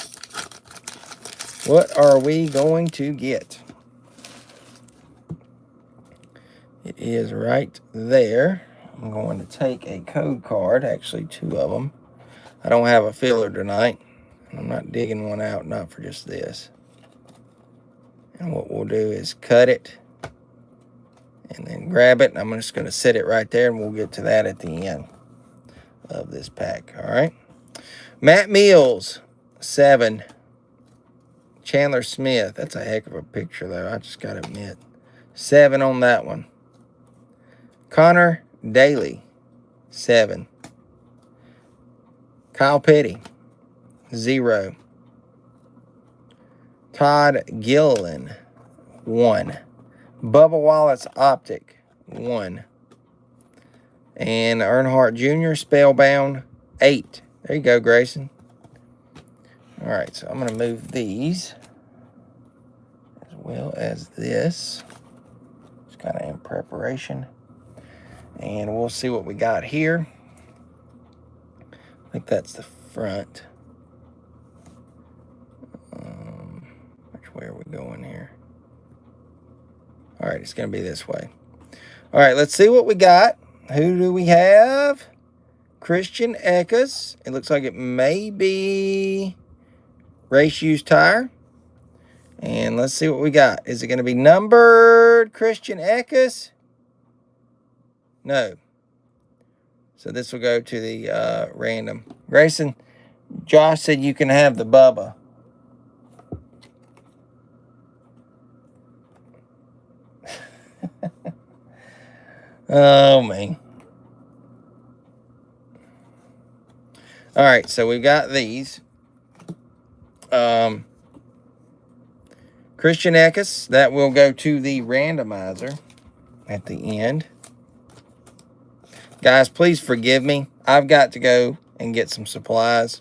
What are we going to get? It is right there. I'm going to take a code card, actually 2 of them. I don't have a filler tonight. I'm not digging one out, not for just this. And what we'll do is cut it and then grab it. I'm just going to set it right there, and we'll get to that at the end of this pack. All right. Matt Mills, 7. Chandler Smith. That's a heck of a picture, though. I just got to admit. 7 on that one. Connor Daly, 7. Kyle Petty, 0. Todd Gilliland, 1. Bubba Wallace Optic, 1. And Earnhardt Jr. Spellbound, 8. There you go, Grayson. All right, so I'm going to move these as well as this. Just kind of in preparation. And we'll see what we got here. I think that's the front. Which way are we going here? All right, it's going to be this way. All right, let's see what we got. Who do we have? Christian Eckes. It looks like it may be Race Used Tire. And let's see what we got. Is it going to be numbered Christian Eckes? No. So this will go to the random. Grayson, Josh said you can have the Bubba. Oh, man. All right, so we've got these. Christian Eckes, that will go to the randomizer at the end. Guys, please forgive me. I've got to go and get some supplies.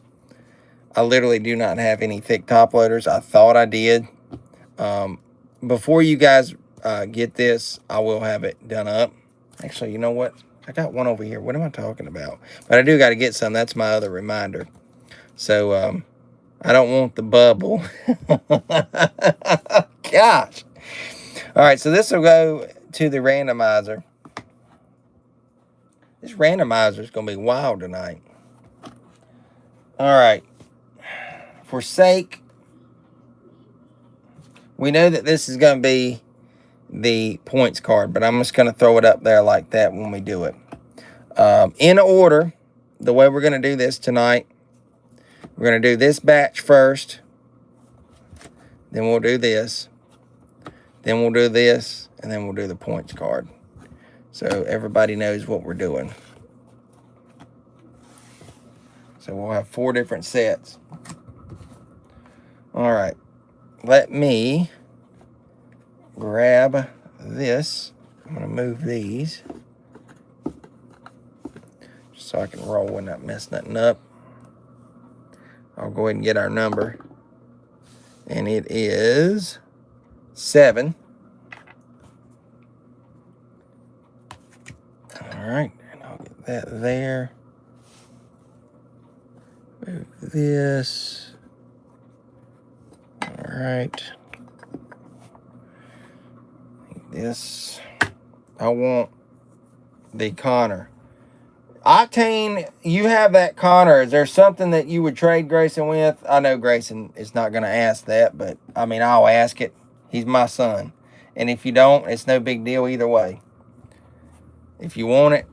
I literally do not have any thick top loaders. I thought I did. Before you guys get this, I will have it done up. Actually, you know what? I got one over here. What am I talking about? But I do got to get some. That's my other reminder. So, I don't want the bubble. Gosh. All right, so this will go to the randomizer. This randomizer is going to be wild tonight. All right. For sake, we know that this is going to be the points card, but I'm just going to throw it up there like that when we do it. In order, the way we're going to do this tonight, we're going to do this batch first. Then we'll do this. Then we'll do this. And then we'll do the points card. So everybody knows what we're doing. So we'll have 4 different sets. All right. Let me grab this. I'm going to move these just so I can roll and not mess nothing up. I'll go ahead and get our number. And it is 7. All right. And I'll get that there. Move this. All right. This. I want the Connor. Octane, you have that Connor. Is there something that you would trade Grayson with? I know Grayson is not going to ask that, but I mean, I'll ask it. He's my son. And if you don't, it's no big deal either way. If you want it,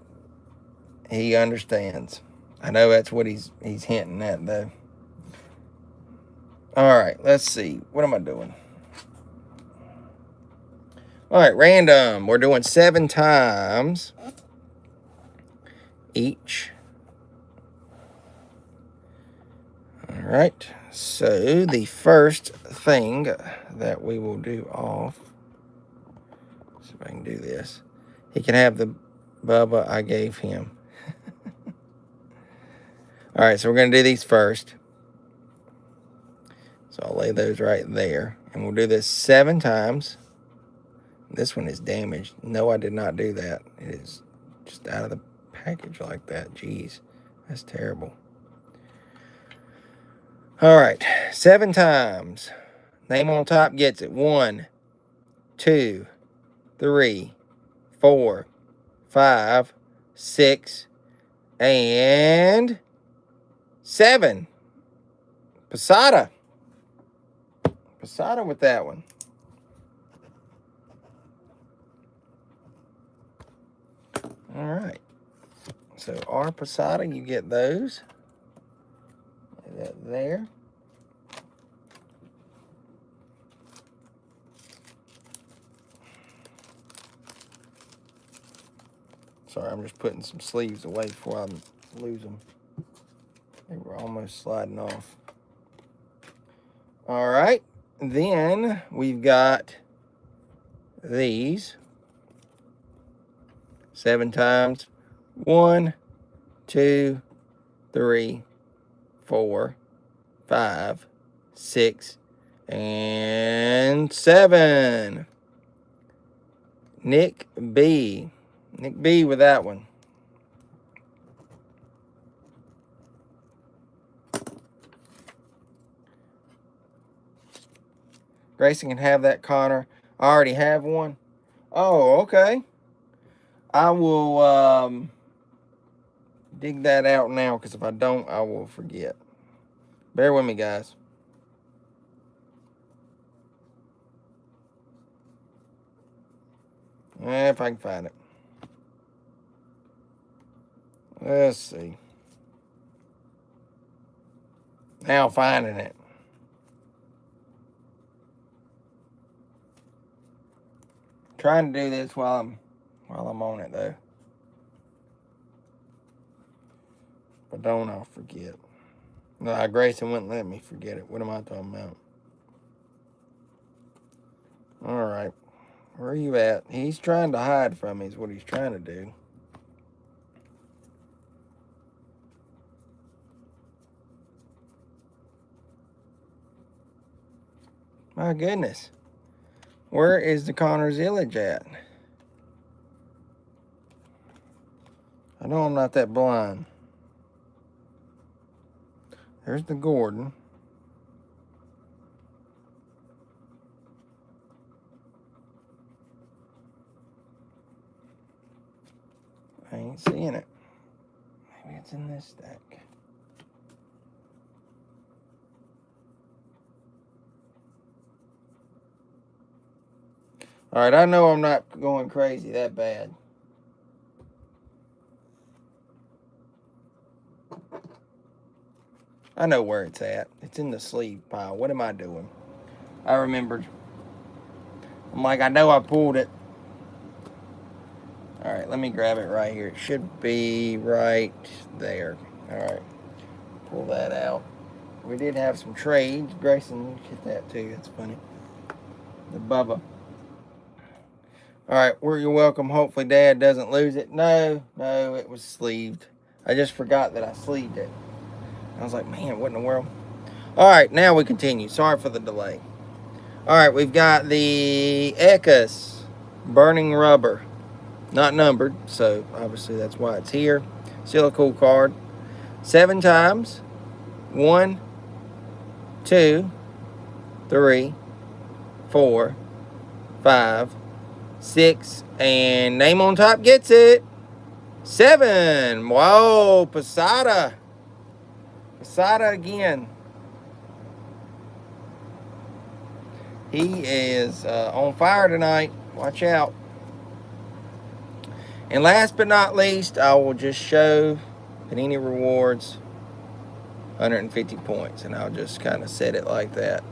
he understands. I know that's what he's hinting at, though. All right, let's see. What am I doing? All right, random. We're doing 7 times each. All right, so the first thing that we will do off, see if I can do this. He can have the Bubba I gave him. All right, so we're going to do these first. So I'll lay those right there. And we'll do this 7 times. This one is damaged. No, I did not do that. It is just out of the package like that. Jeez, that's terrible. All right, 7 times. Name on top gets it. 1, 2, 3, 4, 5, 6, and 7. Posada. Posada with that one. All right. So our Posada, you get those. Lay that there. Sorry, I'm just putting some sleeves away before I lose them. They were almost sliding off. All right. Then we've got these 7 times. 1, 2, 3, 4, 5, 6, and 7. Nick B. Nick B with that one. Grayson can have that Connor. I already have one. Oh, okay. I will dig that out now, because if I don't, I will forget. Bear with me, guys. If I can find it. Let's see. Now finding it. Trying to do this while I'm on it, though. If I don't, I'll forget. No, Grayson wouldn't let me forget it. What am I talking about? All right. Where are you at? He's trying to hide from me is what he's trying to do. My goodness. Where is the Connor Zillage at? I know I'm not that blind. There's the Gordon. I ain't seeing it. Maybe it's in this stack. All right, I know I'm not going crazy that bad. I know where it's at. It's in the sleeve pile. What am I doing? I remembered. I'm like, I know I pulled it. All right, let me grab it right here. It should be right there. All right, pull that out. we did have some trades. Grayson, get that too. That's funny. The Bubba. All right, you're welcome. Hopefully Dad doesn't lose it. No, it was sleeved. I just forgot that I sleeved it. I was like, man, what in the world? All right, now we continue. Sorry for the delay. All right, we've got the Echos Burning Rubber. Not numbered, so obviously that's why it's here. Still a cool card. 7 times. 1, 2, 3, 4, 5, 6, and name on top gets it. 7. Whoa, Posada. Posada again. He is on fire tonight. Watch out. And last but not least, I will just show Panini Rewards 150 points. And I'll just kind of set it like that.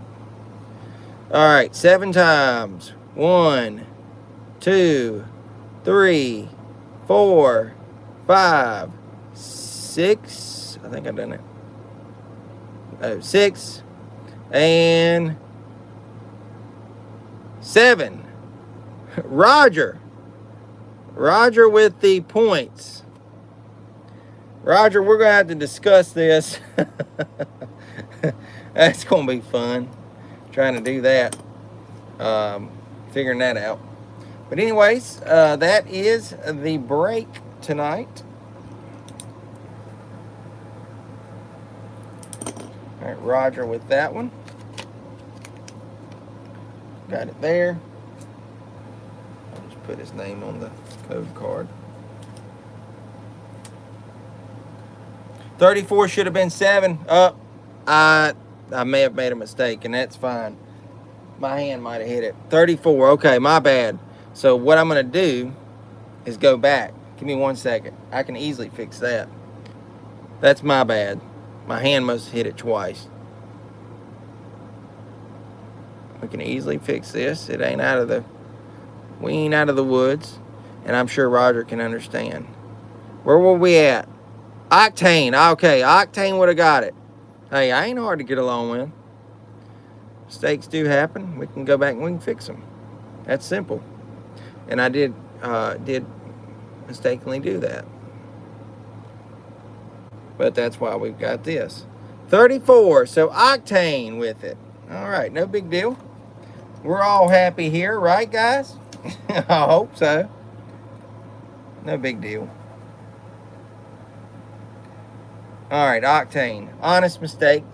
All right, 7 times. 1, 2, 3, 4, 5, 6. I think I've done it. Oh, 6 and 7. Roger with the points. Roger, we're gonna have to discuss this. That's gonna be fun. Trying to do that. Figuring that out. But anyways, that is the break tonight. All right, Roger with that one. Got it there. I'll just put his name on the code card. 34 should have been 7. I may have made a mistake, and that's fine. My hand might have hit it. 34. Okay, my bad. So what I'm going to do is go back. Give me 1 second. I can easily fix that. That's my bad. My hand must have hit it twice. We can easily fix this. It ain't out of the... We ain't out of the woods. And I'm sure Roger can understand. Where were we at? Octane. Okay, Octane would have got it. Hey, I ain't hard to get along with. Mistakes do happen. We can go back and we can fix them. That's simple. And I did mistakenly do that. But that's why we've got this. 34. So Octane with it. All right, no big deal. We're all happy here, right, guys? I hope so. No big deal. All right, Octane. Honest mistake.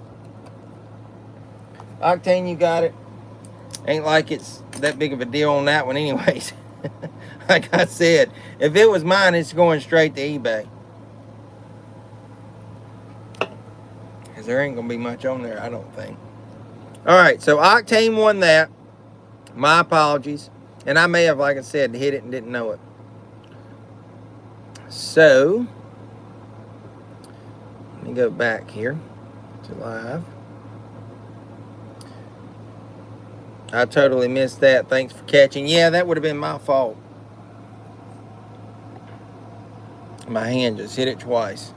Octane, you got it. Ain't like it's that big of a deal on that one anyways. Like I said, if it was mine, it's going straight to eBay. Because there ain't going to be much on there, I don't think. All right, so Octane won that. My apologies. And I may have, like I said, hit it and didn't know it. So, let me go back here to live. I totally missed that. Thanks for catching. Yeah, that would have been my fault. My hand just hit it twice.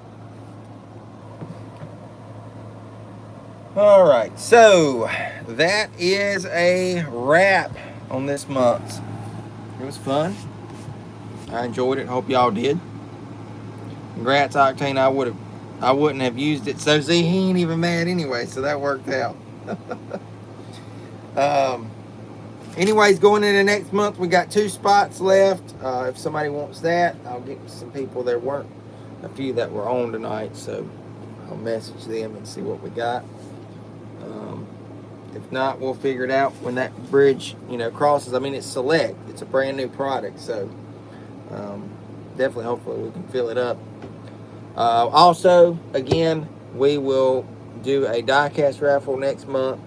All right, so that is a wrap on this month. It was fun. I enjoyed it. Hope y'all did. Congrats, Octane. I wouldn't have used it. So see, he ain't even mad anyway. So that worked out. Anyways, going into next month, we got 2 spots left. If somebody wants that, I'll get some people. There weren't a few that were on tonight, so I'll message them and see what we got. If not, we'll figure it out when that bridge, crosses. I mean, it's select. It's a brand new product, so definitely, hopefully, we can fill it up. Also, again, we will do a die-cast raffle next month.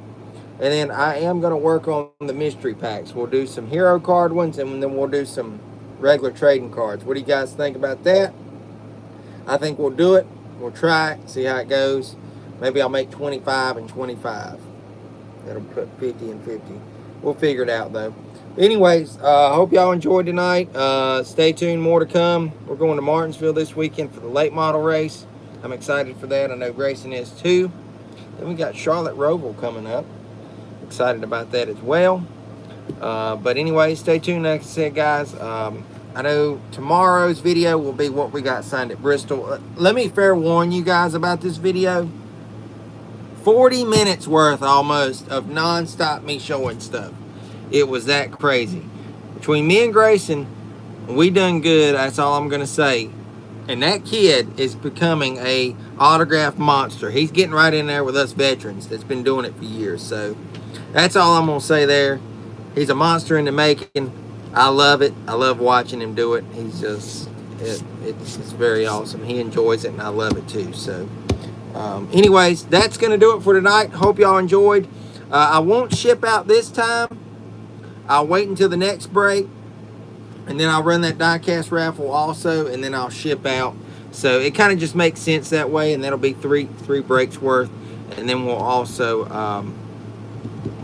And then I am going to work on the mystery packs. We'll do some hero card ones, and then we'll do some regular trading cards. What do you guys think about that? I think we'll do it. We'll try it, see how it goes. Maybe I'll make 25 and 25. That'll put 50 and 50. We'll figure it out, though. Anyways, I hope y'all enjoyed tonight. Stay tuned, more to come. We're going to Martinsville this weekend for the late model race. I'm excited for that. I know Grayson is too. Then we got Charlotte Roval coming up. Excited about that as well. But anyway, stay tuned. Like I said, guys, I know tomorrow's video will be what we got signed at Bristol. Let me fair warn you guys about this video. 40 minutes worth almost of non-stop me showing stuff. It was that crazy. Between me and Grayson, we done good. That's all I'm going to say. And that kid is becoming a autograph monster. He's getting right in there with us veterans that's been doing it for years. So that's all I'm going to say there. He's a monster in the making. I love it. I love watching him do it. He's just, it's very awesome. He enjoys it, and I love it too. So anyways, that's going to do it for tonight. Hope y'all enjoyed. I won't ship out this time. I'll wait until the next break, and then I'll run that die-cast raffle also, and then I'll ship out. So it kind of just makes sense that way, and that'll be three breaks worth, and then we'll also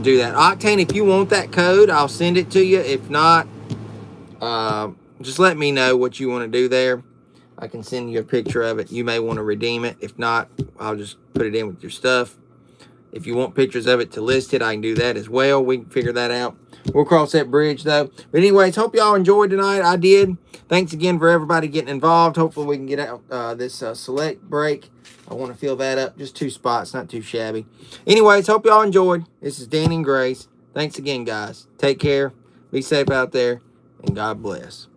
do that. Octane, if you want that code, I'll send it to you. If not, just let me know what you want to do there. I can send you a picture of it. You may want to redeem it. If not, I'll just put it in with your stuff. If you want pictures of it to list it, I can do that as well. We can figure that out. We'll cross that bridge, though. But anyways, hope y'all enjoyed tonight. I did. Thanks again for everybody getting involved. Hopefully we can get out this select break. I want to fill that up. Just 2 spots, not too shabby. Anyways, hope y'all enjoyed. This is Danny and Grace. Thanks again, guys. Take care. Be safe out there, and God bless.